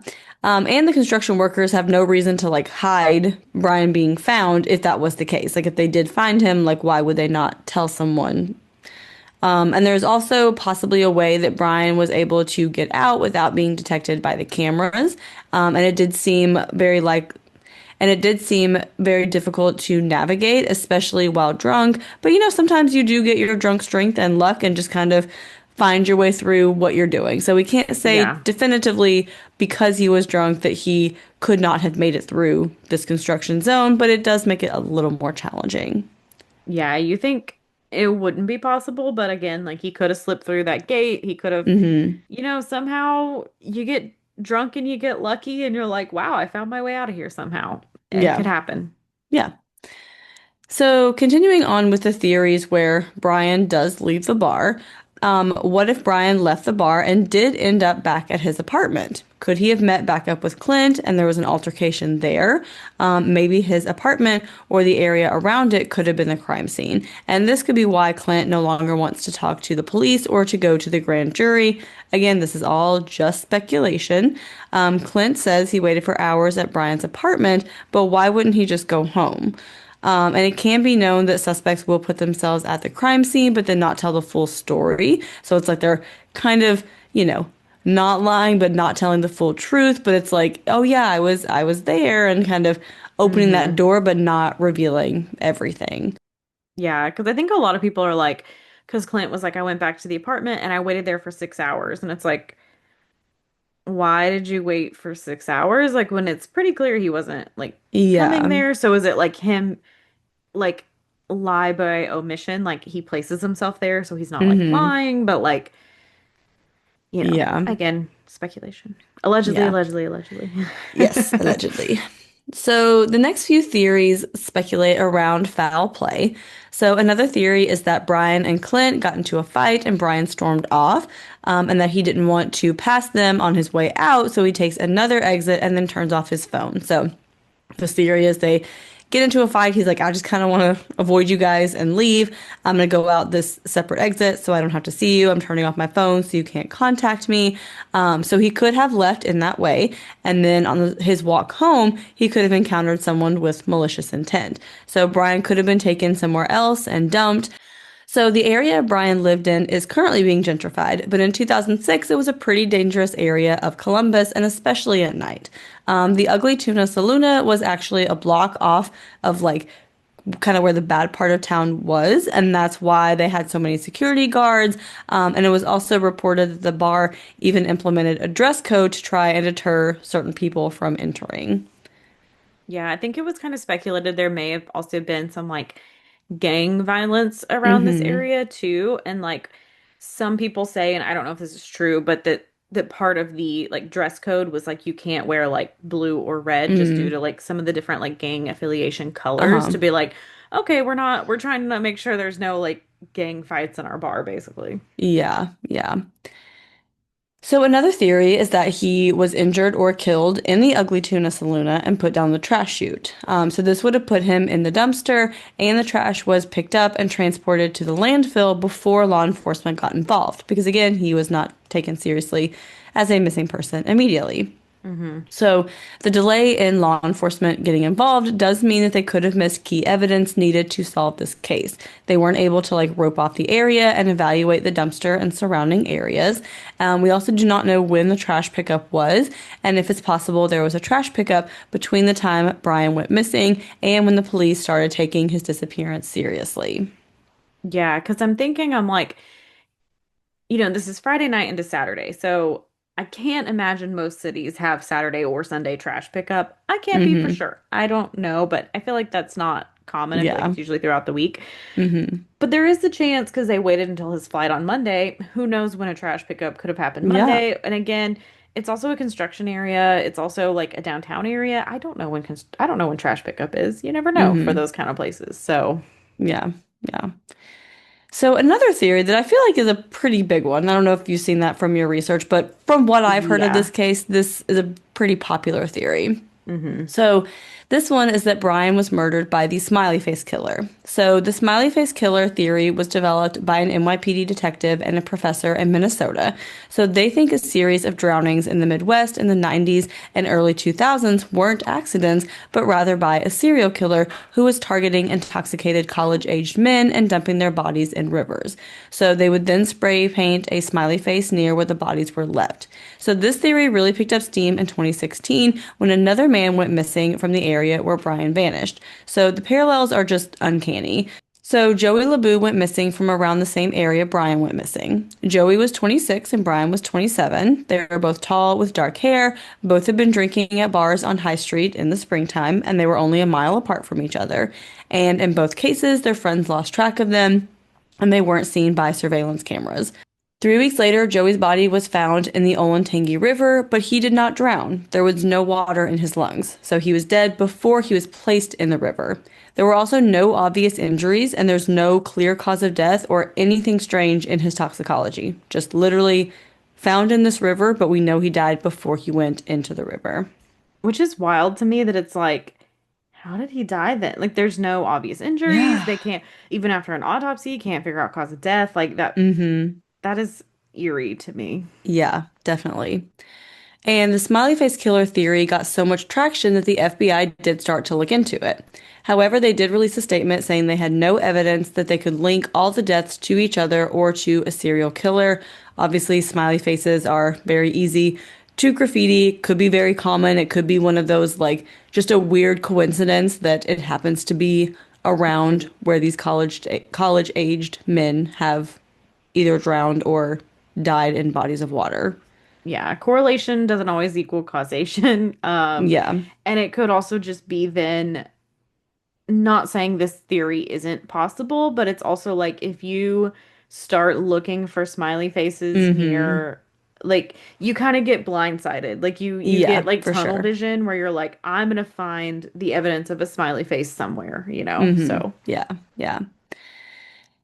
And the construction workers have no reason to like hide Brian being found if that was the case. Like if they did find him, like why would they not tell someone? And there's also possibly a way that Brian was able to get out without being detected by the cameras. And it did seem very difficult to navigate, especially while drunk. But sometimes you do get your drunk strength and luck and just kind of find your way through what you're doing. So we can't say yeah. definitively because he was drunk that he could not have made it through this construction zone, but it does make it a little more challenging. Yeah, you think it wouldn't be possible, but again, like he could have slipped through that gate. He could have, Hmm. somehow you get drunk and you get lucky and you're like, wow, I found my way out of here somehow. It Yeah. could happen. Yeah. So, continuing on with the theories where Brian does leave the bar, what if Brian left the bar and did end up back at his apartment? Could he have met back up with Clint and there was an altercation there? Maybe his apartment or the area around it could have been the crime scene. And this could be why Clint no longer wants to talk to the police or to go to the grand jury. Again, this is all just speculation. Clint says he waited for hours at Brian's apartment, but why wouldn't he just go home? And it can be known that suspects will put themselves at the crime scene, but then not tell the full story. So it's like they're kind of, not lying, but not telling the full truth. But it's like, oh yeah, I was there, and kind of opening that Hmm. door, but not revealing everything. Yeah, because I think a lot of people are like, because Clint was like, I went back to the apartment and I waited there for 6 hours. And it's like, why did you wait for 6 hours? Like when it's pretty clear he wasn't like coming Yeah. there. So is it like him like lie by omission? Like he places himself there so he's not like Mm-hmm. lying, but like, Yeah. again, speculation. Allegedly, Yeah. allegedly, allegedly. Yes, allegedly. So the next few theories speculate around foul play. So another theory is that Brian and Clint got into a fight and Brian stormed off, and that he didn't want to pass them on his way out, so he takes another exit and then turns off his phone. So the theory is they get into a fight. He's like, I just kind of want to avoid you guys and leave. I'm going to go out this separate exit so I don't have to see you. I'm turning off my phone so you can't contact me. So he could have left in that way. And then on his walk home, he could have encountered someone with malicious intent. So Brian could have been taken somewhere else and dumped. So the area Brian lived in is currently being gentrified, but in 2006 it was a pretty dangerous area of Columbus, and especially at night. The Ugly Tuna Saloona was actually a block off of like kind of where the bad part of town was, and that's why they had so many security guards. And it was also reported that the bar even implemented a dress code to try and deter certain people from entering. Yeah, I think it was kind of speculated there may have also been some like gang violence around this Mm-hmm. area too. And like some people say, and I don't know if this is true, but that part of the like dress code was like you can't wear like blue or red just due Mm. to like some of the different like gang affiliation colors Uh-huh. to be like, okay, we're trying to make sure there's no like gang fights in our bar, basically. Yeah, yeah. So another theory is that he was injured or killed in the Ugly Tuna Saloona and put down the trash chute. So this would have put him in the dumpster, and the trash was picked up and transported to the landfill before law enforcement got involved. Because again, he was not taken seriously as a missing person immediately. Hmm. So the delay in law enforcement getting involved does mean that they could have missed key evidence needed to solve this case. They weren't able to like rope off the area and evaluate the dumpster and surrounding areas. We also do not know when the trash pickup was, and if it's possible there was a trash pickup between the time Brian went missing and when the police started taking his disappearance seriously. Yeah, because I'm thinking, I'm like, this is Friday night into Saturday. So I can't imagine most cities have Saturday or Sunday trash pickup. I can't be for Mm-hmm. sure. I don't know, but I feel like that's not common. I feel like Yeah. it's usually throughout the week. Mm-hmm. But there is the chance because they waited until his flight on Monday. Who knows when a trash pickup could have happened Yeah. Monday? And again, it's also a construction area. It's also like a downtown area. I don't know when trash pickup is. You never know for Mm-hmm. those kind of places. So, Yeah. Yeah. So another theory that I feel like is a pretty big one. I don't know if you've seen that from your research, but from what I've heard of this yeah. case, this is a pretty popular theory. Hmm. So, this one is that Brian was murdered by the smiley face killer. So, the smiley face killer theory was developed by an NYPD detective and a professor in Minnesota. So, they think a series of drownings in the Midwest in the 90s and early 2000s weren't accidents, but rather by a serial killer who was targeting intoxicated college-aged men and dumping their bodies in rivers. So, they would then spray paint a smiley face near where the bodies were left. So, this theory really picked up steam in 2016 when another man went missing from the area where Brian vanished. So the parallels are just uncanny. So Joey LeBou went missing from around the same area Brian went missing. Joey was 26 and Brian was 27. They were both tall with dark hair. Both had been drinking at bars on High Street in the springtime, and they were only a mile apart from each other. And in both cases, their friends lost track of them, and they weren't seen by surveillance cameras. 3 weeks later, Joey's body was found in the Olentangy River, but he did not drown. There was no water in his lungs, so he was dead before he was placed in the river. There were also no obvious injuries, and there's no clear cause of death or anything strange in his toxicology. Just literally found in this river, but we know he died before he went into the river. Which is wild to me that it's like, how did he die then? Like, there's no obvious injuries. Yeah. They can't, even after an autopsy, can't figure out cause of death. Like that, Mm-hmm. that is eerie to me. Yeah, definitely. And the smiley face killer theory got so much traction that the FBI did start to look into it. However, they did release a statement saying they had no evidence that they could link all the deaths to each other or to a serial killer. Obviously, smiley faces are very easy to graffiti, could be very common. It could be one of those, like, just a weird coincidence that it happens to be around where these college aged men have either drowned or died in bodies of water. Yeah, correlation doesn't always equal causation. Yeah. And it could also just be then not saying this theory isn't possible, but it's also like if you start looking for smiley faces Mm-hmm. near like you kind of get blindsided. Like you get Yeah, like for tunnel sure. vision where you're like, I'm gonna find the evidence of a smiley face somewhere, you know? Mm-hmm. So Yeah, yeah.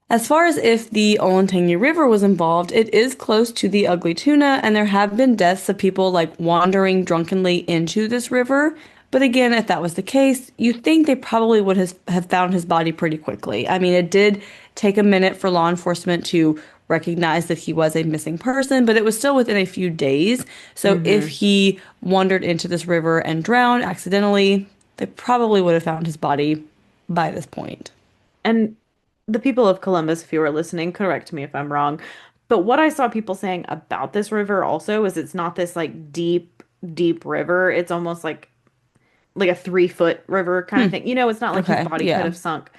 As far as if the Olentangy River was involved, it is close to the Ugly Tuna, and there have been deaths of people like wandering drunkenly into this river. But again, if that was the case, you think they probably would have found his body pretty quickly. I mean, it did take a minute for law enforcement to recognize that he was a missing person, but it was still within a few days. So if hmm. he wandered into this river and drowned accidentally, they probably would have found his body by this point. And the people of Columbus, if you are listening, correct me if I'm wrong. But what I saw people saying about this river also is it's not this like deep, deep river. It's almost like a 3 foot river kind of Hmm. thing. It's not like his Okay. body could Yeah. have sunk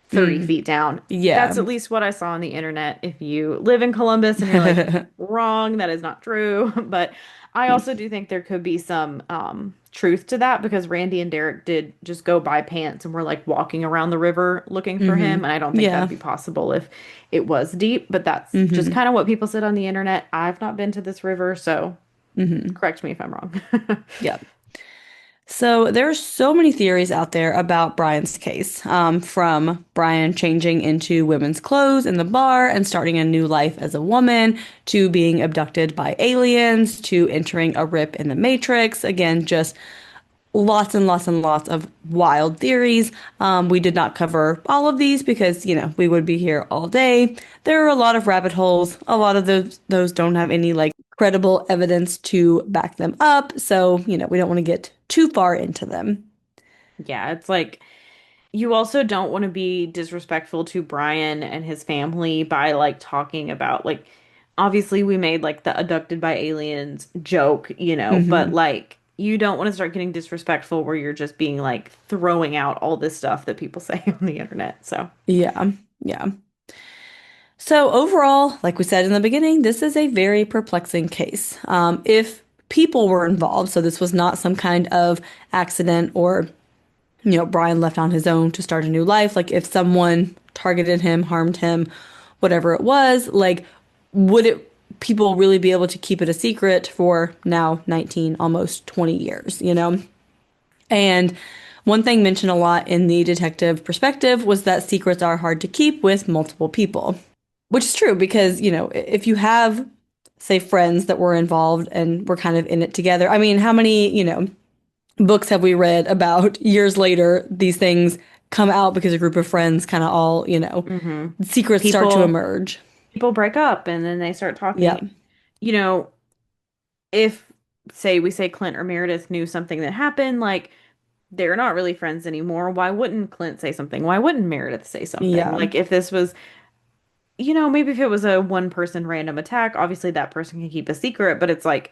30 Mm. feet down. That's Yeah. at least what I saw on the internet. If you live in Columbus and you're like, wrong, that is not true. But I also do think there could be some truth to that because Randy and Derek did just go by pants and were like walking around the river looking for him. Hmm. And I don't think that'd Yeah. be possible if it was deep, but that's just Hmm. kind of what people said on the internet. I've not been to this river, so Hmm. correct me if I'm wrong. Yeah. So there are so many theories out there about Brian's case, from Brian changing into women's clothes in the bar and starting a new life as a woman, to being abducted by aliens, to entering a rip in the Matrix. Again, just lots and lots and lots of wild theories. We did not cover all of these because, we would be here all day. There are a lot of rabbit holes. A lot of those don't have any like credible evidence to back them up. So, we don't want to get too far into them. Yeah, it's like you also don't want to be disrespectful to Brian and his family by like talking about like obviously we made like the abducted by aliens joke, but Hmm. like you don't want to start getting disrespectful where you're just being like throwing out all this stuff that people say on the internet. So, Yeah. Yeah. So overall, like we said in the beginning, this is a very perplexing case. If people were involved, so this was not some kind of accident or Brian left on his own to start a new life. Like if someone targeted him, harmed him, whatever it was, like would it people really be able to keep it a secret for now 19, almost 20 years? And one thing mentioned a lot in the detective perspective was that secrets are hard to keep with multiple people, which is true because, if you have, say, friends that were involved and were kind of in it together. I mean, how many, books have we read about years later these things come out because a group of friends kind of all, hmm secrets start to people emerge. people break up and then they start Yeah. talking. You know, if say we say Clint or Meredith knew something that happened, like they're not really friends anymore. Why wouldn't Clint say something? Why wouldn't Meredith say something? Yeah. Like if this was, maybe if it was a one person random attack, obviously that person can keep a secret, but it's like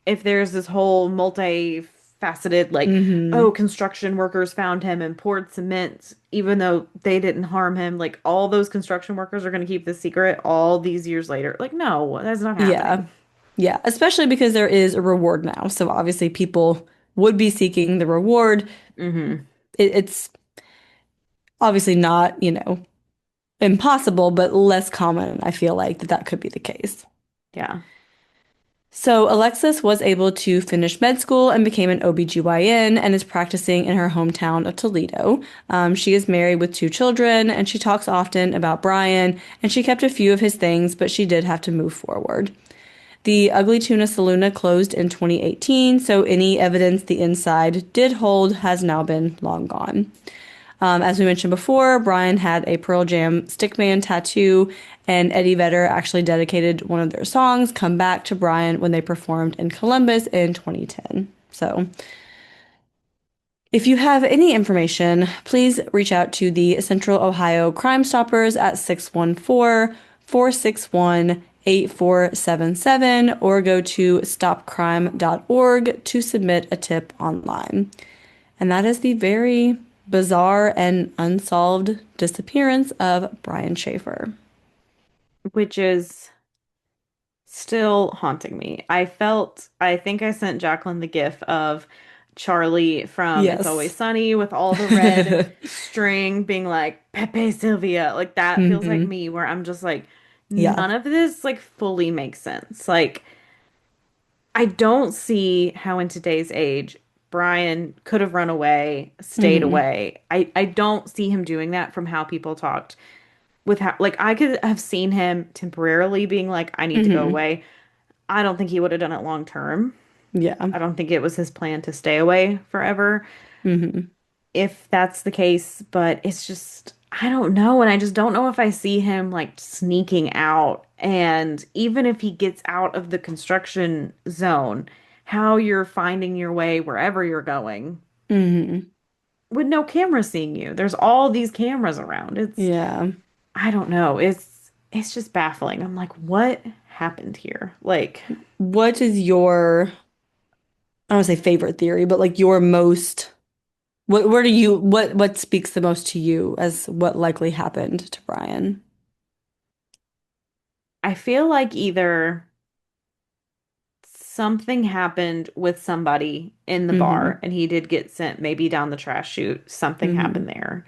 if there's this whole multifaceted like, oh, Hmm. construction workers found him and poured cement even though they didn't harm him, like all those construction workers are going to keep this secret all these years later. Like no, that's not Yeah. happening. Yeah. Especially because there is a reward now. So obviously people would be seeking the reward. Hmm. It's obviously not, impossible, but less common. I feel like that could be the case. Yeah. So Alexis was able to finish med school and became an OBGYN and is practicing in her hometown of Toledo. She is married with two children and she talks often about Brian and she kept a few of his things, but she did have to move forward. The Ugly Tuna Saloona closed in 2018, so any evidence the inside did hold has now been long gone. As we mentioned before, Brian had a Pearl Jam Stickman tattoo, and Eddie Vedder actually dedicated one of their songs, Come Back, to Brian when they performed in Columbus in 2010. So, if you have any information, please reach out to the Central Ohio Crime Stoppers at 614-461 8477 or go to stopcrime.org to submit a tip online. And that is the very bizarre and unsolved disappearance of Brian Shaffer. Which is still haunting me. I think I sent Jacqueline the gif of Charlie from It's Always Yes. Sunny with all the red string being like, Pepe Sylvia. Like that feels like Hmm. me, where I'm just like, Yeah. none of this like fully makes sense. Like, I don't see how in today's age Brian could have run away, stayed Hmm. away. I don't see him doing that from how people talked with how like I could have seen him temporarily being like, I need to go Hmm. away. I don't think he would have done it long term. Yeah. I don't think it was his plan to stay away forever, Hmm. if that's the case, but it's just, I don't know. And I just don't know if I see him like sneaking out. And even if he gets out of the construction zone, how you're finding your way wherever you're going Hmm. with no camera seeing you. There's all these cameras around. Yeah. I don't know. It's just baffling. I'm like, what happened here? Like, What is your, I don't want to say favorite theory, but like your most, where do you, what speaks the most to you as what likely happened to Brian? I feel like either something happened with somebody in the bar Hmm. and he did get sent maybe down the trash chute. Something happened Hmm. there.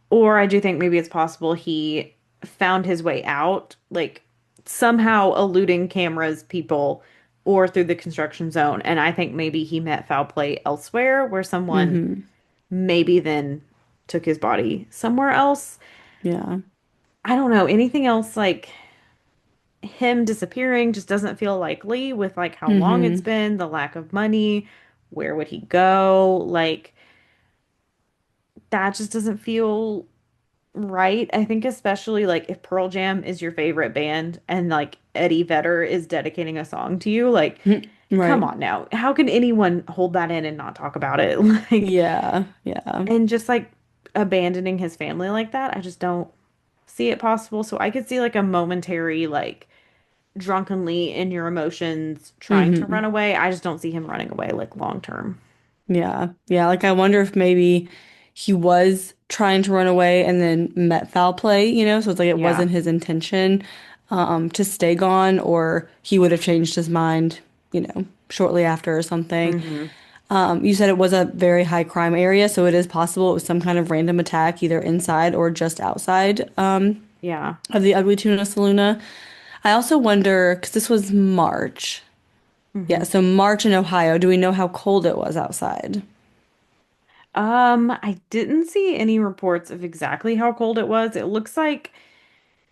Or I do think maybe it's possible he found his way out, like somehow eluding cameras, people, or through the construction zone. And I think maybe he met foul play elsewhere where someone Hmm. maybe then took his body somewhere else. Yeah. I don't know. Anything else like him disappearing just doesn't feel likely with like how long it's Hmm. been, the lack of money, where would he go? Like that just doesn't feel right. I think especially like if Pearl Jam is your favorite band and like Eddie Vedder is dedicating a song to you, like come Right. on now. How can anyone hold that in and not talk about it? Like Yeah. Yeah. and just like abandoning his family like that, I just don't see it possible. So I could see like a momentary like drunkenly in your emotions trying to run Hmm. away. I just don't see him running away like long term. Yeah. Yeah. Like I wonder if maybe he was trying to run away and then met foul play, so it's like it Yeah. wasn't his intention to stay gone, or he would have changed his mind, shortly after or something. Hmm. You said it was a very high crime area, so it is possible it was some kind of random attack either inside or just outside Yeah. of the Ugly Tuna Saloon. I also wonder, because this was March. Yeah, Hmm. so March in Ohio. Do we know how cold it was outside? I didn't see any reports of exactly how cold it was. It looks like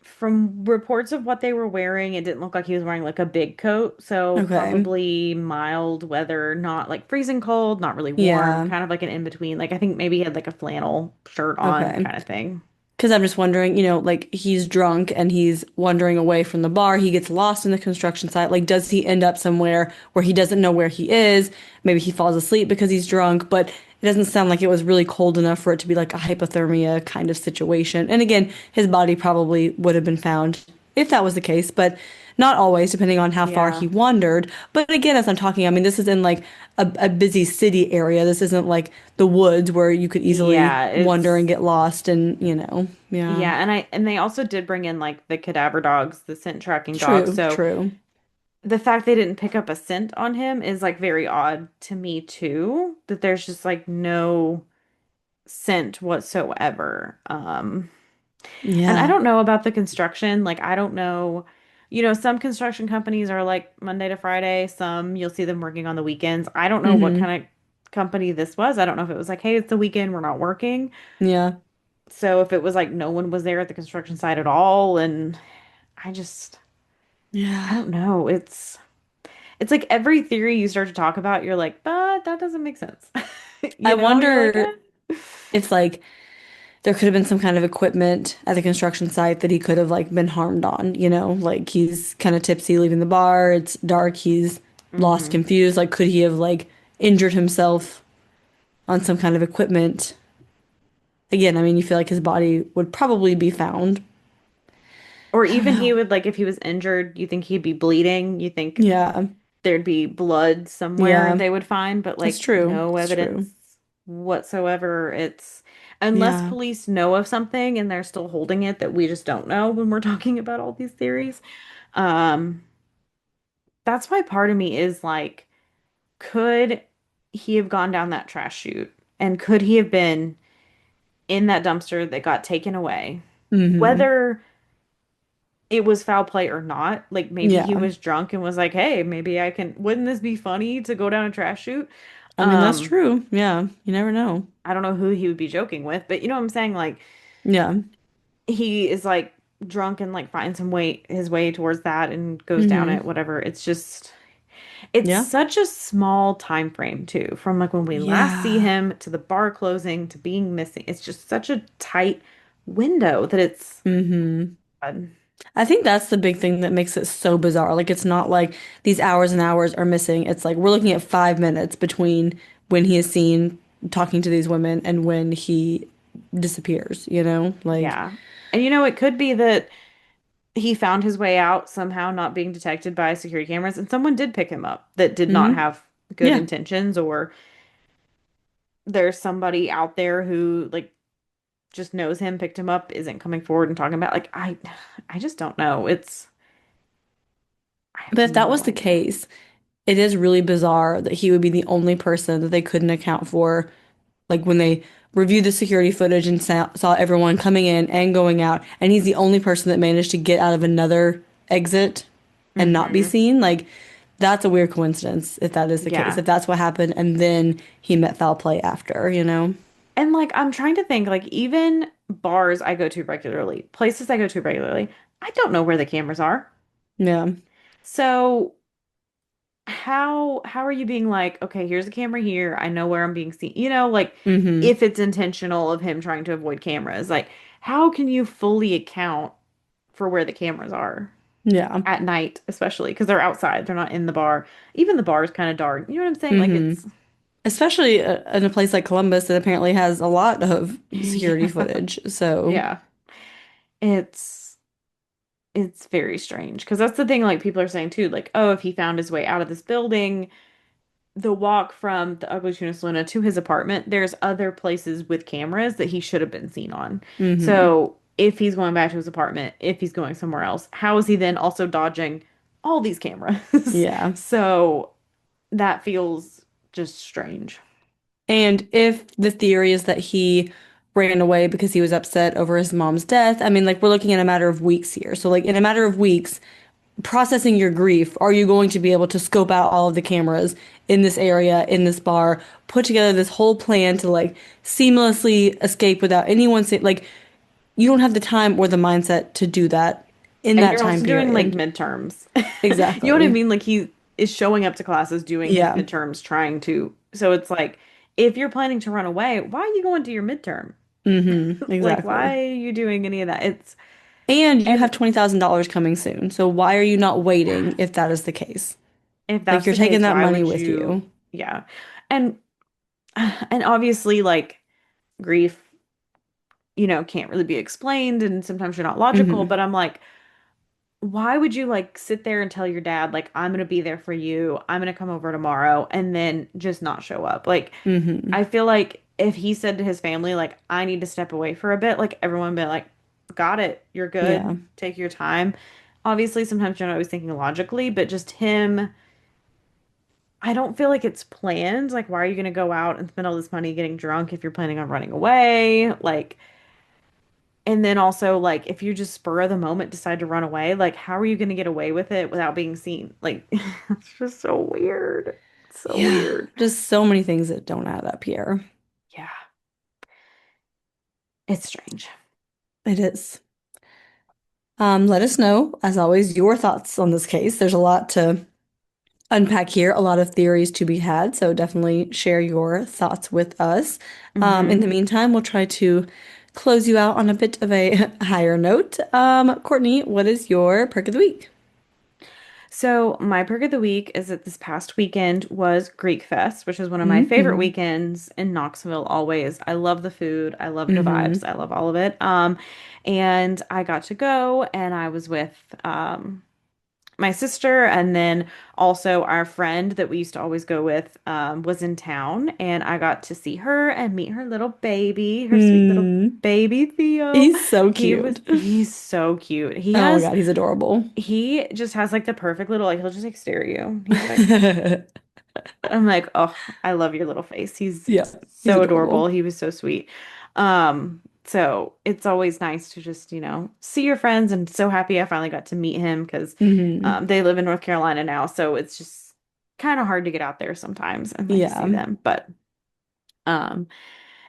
from reports of what they were wearing, it didn't look like he was wearing like a big coat. So Okay. probably mild weather, not like freezing cold, not really warm, Yeah. kind of like an in between. Like I think maybe he had like a flannel shirt on Okay. kind of thing. Because I'm just wondering, like he's drunk and he's wandering away from the bar. He gets lost in the construction site. Like, does he end up somewhere where he doesn't know where he is? Maybe he falls asleep because he's drunk, but it doesn't sound like it was really cold enough for it to be like a hypothermia kind of situation. And again, his body probably would have been found if that was the case, but not always, depending on how far Yeah. he wandered. But again, as I'm talking, I mean, this is in like a busy city area. This isn't like the woods where you could easily Yeah, wander it's and get lost and, yeah. yeah, and they also did bring in like the cadaver dogs, the scent tracking dogs. True, So true. the fact they didn't pick up a scent on him is like very odd to me too, that there's just like no scent whatsoever. And I Yeah. don't know about the construction. Like I don't know, some construction companies are like Monday to Friday, some you'll see them working on the weekends. I don't know what Hmm. kind of company this was. I don't know if it was like, hey, it's the weekend, we're not working. Yeah. So if it was like no one was there at the construction site at all, and I just I Yeah. don't know. It's like every theory you start to talk about, you're like, but that doesn't make sense. I You're like, wonder eh. if like there could have been some kind of equipment at the construction site that he could have like been harmed on, like he's kind of tipsy leaving the bar, it's dark, he's lost, Hmm. confused, like could he have like injured himself on some kind of equipment? Again, I mean, you feel like his body would probably be found. Or I don't even he know. would like if he was injured, you think he'd be bleeding, you think Yeah. there'd be blood somewhere Yeah. they would find, but That's like true. no It's evidence true. whatsoever. It's unless Yeah. police know of something and they're still holding it that we just don't know when we're talking about all these theories. Um, that's why part of me is like, could he have gone down that trash chute? And could he have been in that dumpster that got taken away? Hmm. Whether it was foul play or not, like maybe he Yeah. was drunk and was like, hey, maybe I can, wouldn't this be funny to go down a trash chute? I mean, that's Um, true. Yeah. You never know. I don't know who he would be joking with, but you know what I'm saying? Like Yeah. he is like drunk and like finds his way towards that and goes down it, Hmm. whatever. It's Yeah. such a small time frame too, from like when we last see Yeah. him to the bar closing to being missing. It's just such a tight window that it's Hmm. odd. I think that's the big thing that makes it so bizarre. Like, it's not like these hours and hours are missing. It's like we're looking at 5 minutes between when he is seen talking to these women and when he disappears, Like, Yeah. And it could be that he found his way out somehow, not being detected by security cameras, and someone did pick him up that did not hmm. have good Yeah. intentions, or there's somebody out there who like just knows him, picked him up, isn't coming forward and talking about like I just don't know. I have But if that no was the idea. case, it is really bizarre that he would be the only person that they couldn't account for. Like when they reviewed the security footage and saw everyone coming in and going out, and he's the only person that managed to get out of another exit and not be Hmm. seen. Like, that's a weird coincidence if that is the case. Yeah. If that's what happened and then he met foul play after, you know? And like I'm trying to think, like even bars I go to regularly, places I go to regularly, I don't know where the cameras are. Yeah. So how are you being like, okay, here's a camera here. I know where I'm being seen. Like Mm-hmm. if it's intentional of him trying to avoid cameras, like how can you fully account for where the cameras are Yeah. at night, especially because they're outside, they're not in the bar. Even the bar is kind of dark. You know what I'm saying? Like Mm-hmm. it's Especially in a place like Columbus that apparently has a lot of security yeah. footage. So, Yeah. It's it's very strange because that's the thing like people are saying too, like, oh, if he found his way out of this building, the walk from the Ugly Tunis Luna to his apartment, there's other places with cameras that he should have been seen on. mm-hmm. So if he's going back to his apartment, if he's going somewhere else, how is he then also dodging all these cameras? Yeah. So that feels just strange. And if the theory is that he ran away because he was upset over his mom's death, I mean, like, we're looking at a matter of weeks here. So, like, in a matter of weeks, processing your grief, are you going to be able to scope out all of the cameras in this area, in this bar, put together this whole plan to, like, seamlessly escape without anyone saying, like, you don't have the time or the mindset to do that in And that you're time also doing like period. midterms. You know what I Exactly. mean? Like he is showing up to classes doing his Yeah. midterms, trying to. So it's like, if you're planning to run away, why are you going to your midterm? Mm-hmm. Like, Exactly. why are you doing any of that? And you have And $20,000 coming soon. So why are you not waiting if that is the case? if Like, that's you're the taking case, that why money would with you? you. Yeah. And and obviously like grief, can't really be explained and sometimes you're not logical, Mm-hmm. but I'm like, why would you like sit there and tell your dad like I'm gonna be there for you, I'm gonna come over tomorrow and then just not show up? Like Mm-hmm. I feel like if he said to his family like I need to step away for a bit, like everyone would be like, got it, you're good, Yeah. take your time. Obviously sometimes you're not always thinking logically, but just him, I don't feel like it's planned. Like why are you gonna go out and spend all this money getting drunk if you're planning on running away? Like and then also, like, if you just spur of the moment decide to run away, like, how are you going to get away with it without being seen? Like, it's just so weird. So Yeah. weird. Just so many things that don't add up here. Yeah, it's strange. It is. Let us know, as always, your thoughts on this case. There's a lot to unpack here, a lot of theories to be had, so definitely share your thoughts with us. In Hmm. the meantime, we'll try to close you out on a bit of a higher note. Courtney, what is your perk of the week? So, my perk of the week is that this past weekend was Greek Fest, which is one of my favorite Mm-hmm. weekends in Knoxville always. I love the food, I love the Mm-hmm. vibes, I love all of it. And I got to go and I was with my sister and then also our friend that we used to always go with was in town and I got to see her and meet her little baby, her sweet little Mm. baby Theo. He's so He was cute. he's so cute. Oh my God, he's adorable. He just has like the perfect little like he'll just like stare at you. He's like I'm like, "Oh, I love your little face." He's Yeah, he's so adorable. adorable. He was so sweet. So it's always nice to just, see your friends and so happy I finally got to meet him because Hmm. they live in North Carolina now, so it's just kind of hard to get out there sometimes and like see Yeah. them. But um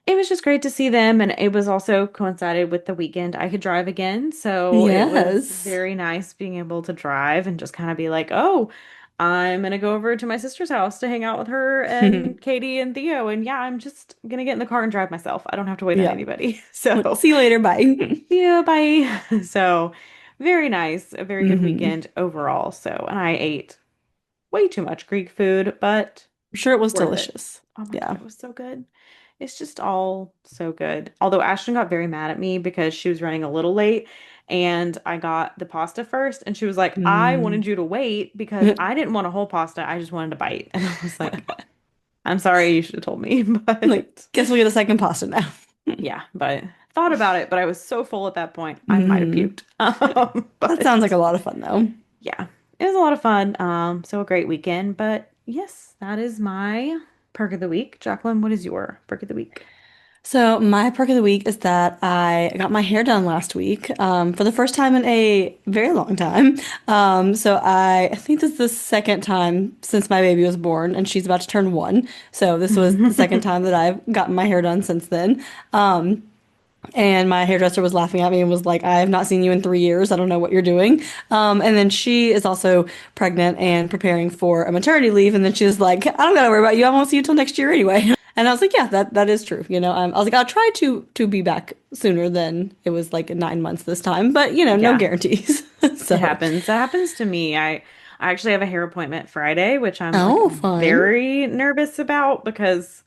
it was just great to see them, and it was also coincided with the weekend I could drive again. So it was Yes. very nice being able to drive and just kind of be like, oh, I'm gonna go over to my sister's house to hang out with her and Katie and Theo. And yeah, I'm just gonna get in the car and drive myself. I don't have to wait on Yeah. anybody. Like, So see you later. Bye. yeah, bye. So very nice, a very good Hmm. weekend overall. So, and I ate way too much Greek food, but I'm sure it was worth it. delicious. Oh my God, Yeah. it was so good. It's just all so good. Although Ashton got very mad at me because she was running a little late and I got the pasta first and she was like, I Mm. wanted you to wait because I didn't want a whole pasta. I just wanted a bite. And I was like, I'm sorry, you should have told me. Like, But guess we'll get a second pasta now. yeah, but thought about it, but I was so full at that point, I might have Hmm. puked. That sounds like But a lot of fun, though. yeah, it was a lot of fun. So a great weekend. But yes, that is my perk of the week. Jacqueline, what is your perk of the week? So my perk of the week is that I got my hair done last week, for the first time in a very long time. I think this is the second time since my baby was born, and she's about to turn 1. So this was the second time that I've gotten my hair done since then. And my hairdresser was laughing at me and was like, I have not seen you in 3 years. I don't know what you're doing. And then she is also pregnant and preparing for a maternity leave. And then she was like, I don't gotta worry about you. I won't see you till next year anyway. And I was like, yeah, that is true. I was like, I'll try to be back sooner than it was like 9 months this time, but no Yeah, guarantees. it So, happens. That happens to me. I actually have a hair appointment Friday, which I'm like oh, fun. very nervous about because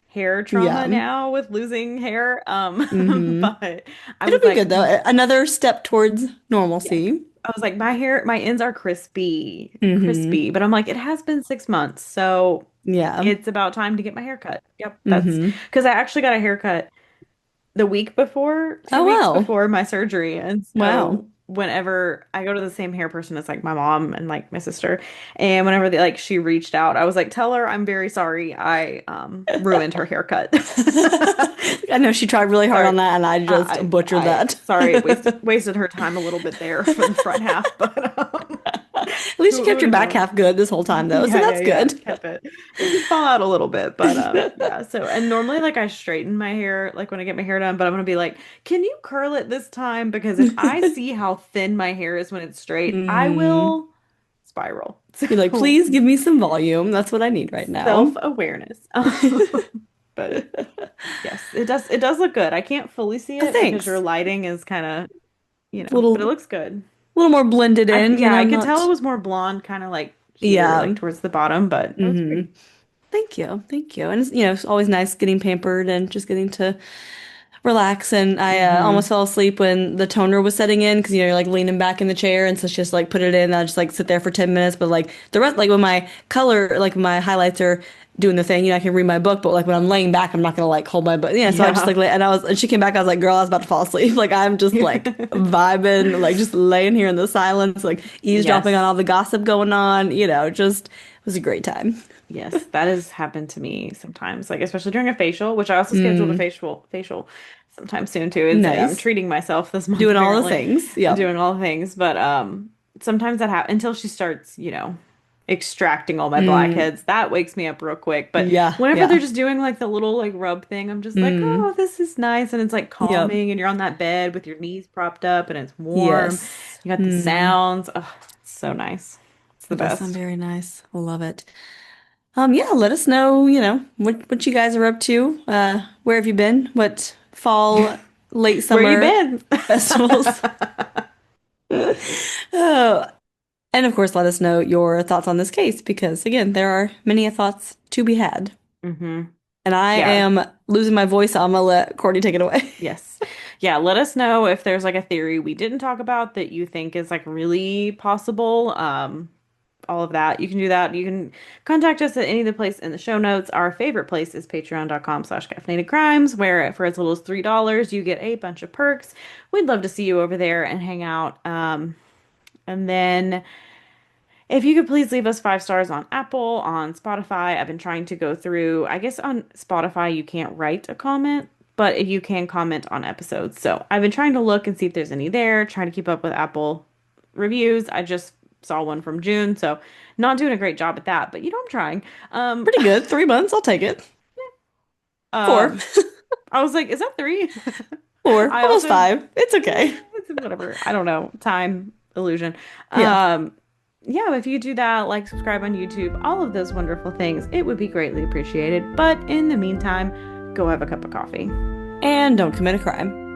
hair trauma Yeah. now with losing hair. Mm-hmm. But I It'll was be like, good though. Another step towards yes. normalcy. I was like, my hair, my ends are crispy, Mm-hmm. crispy. But I'm like, it has been 6 months, so Yeah. it's about time to get my hair cut. Yep, that's Mm-hmm. because I actually got a haircut the week before, two Oh, weeks wow. before my surgery. And Wow. so whenever I go to the same hair person as like my mom and like my sister, and whenever they like she reached out, I was like, tell her I'm very sorry I ruined her haircut. I know she tried really hard Sorry. on that and I just butchered I that. sorry, wasted her time a little bit there for the front half, but At least you kept who your back knows? half good this whole time though, so that's Yeah. good. Kept it. It did fall out a little bit, but yeah. So and normally like I straighten my hair like when I get my hair done, but I'm gonna be like, can you curl it this time? Because if I see how thin my hair is when it's straight, I Hmm. will spiral. You're like, So please give me some volume. That's what I need right now. self-awareness. But yes, it does look good. I can't fully see Oh, it because your thanks. lighting is kind of, A but it little, looks good. little more blended in, Yeah, I could tell it not. was more blonde, kind of like here, like Yeah. towards the bottom, but it looks Hmm. pretty. Thank you. Thank you. And it's always nice getting pampered and just getting to relax. And I almost Hmm. fell asleep when the toner was setting in because you're like leaning back in the chair, and so it's just like put it in. And I just like sit there for 10 minutes. But like the rest, like when my color, like my highlights are doing the thing, I can read my book. But like when I'm laying back, I'm not gonna like hold my book. Yeah, so I just like Yeah. lay, and she came back. I was like, girl, I was about to fall asleep. Like I'm just like vibing, like just laying here in the silence, like eavesdropping on Yes. all the gossip going on. Just it was a great time. Yes, that has happened to me sometimes, like especially during a facial, which I also scheduled a Mm, facial sometime soon too. I'm nice. treating myself this month Doing all the apparently, things. Yep. doing all the things, but sometimes that happens until she starts, extracting all my Mm, blackheads. That wakes me up real quick. But yeah, whenever they're yeah. just doing like the little like rub thing, I'm just like, Mm, oh, this is nice, and it's like yep. calming, and you're on that bed with your knees propped up, and it's warm. Yes. You got the Mm, sounds. Oh, it's so nice. It's the it does sound best. very nice. I love it. Yeah, let us know, what you guys are up to. Where have you been? What fall, late Where you summer been? festivals? Oh, and of course, let us know your thoughts on this case because again, there are many thoughts to be had. Hmm. And I Yeah. am losing my voice, so I'm gonna let Courtney take it away. Yes. Yeah. Let us know if there's like a theory we didn't talk about that you think is like really possible. All of that. You can do that. You can contact us at any of the place in the show notes. Our favorite place is patreon.com/caffeinated crimes, where for as little as $3, you get a bunch of perks. We'd love to see you over there and hang out. And then if you could please leave us 5 stars on Apple, on Spotify. I've been trying to go through, I guess on Spotify, you can't write a comment, but you can comment on episodes. So I've been trying to look and see if there's any there, trying to keep up with Apple reviews. I just saw one from June, so not doing a great job at that, but I'm trying. Um, Pretty good. 3 months, I'll take it. Four. um, I was like, is that three? Four. I Almost also, five. It's okay. it's whatever. I don't know. Time illusion. Yeah. Um, yeah, if you do that, like, subscribe on YouTube, all of those wonderful things, it would be greatly appreciated. But in the meantime, go have a cup of coffee. And don't commit a crime.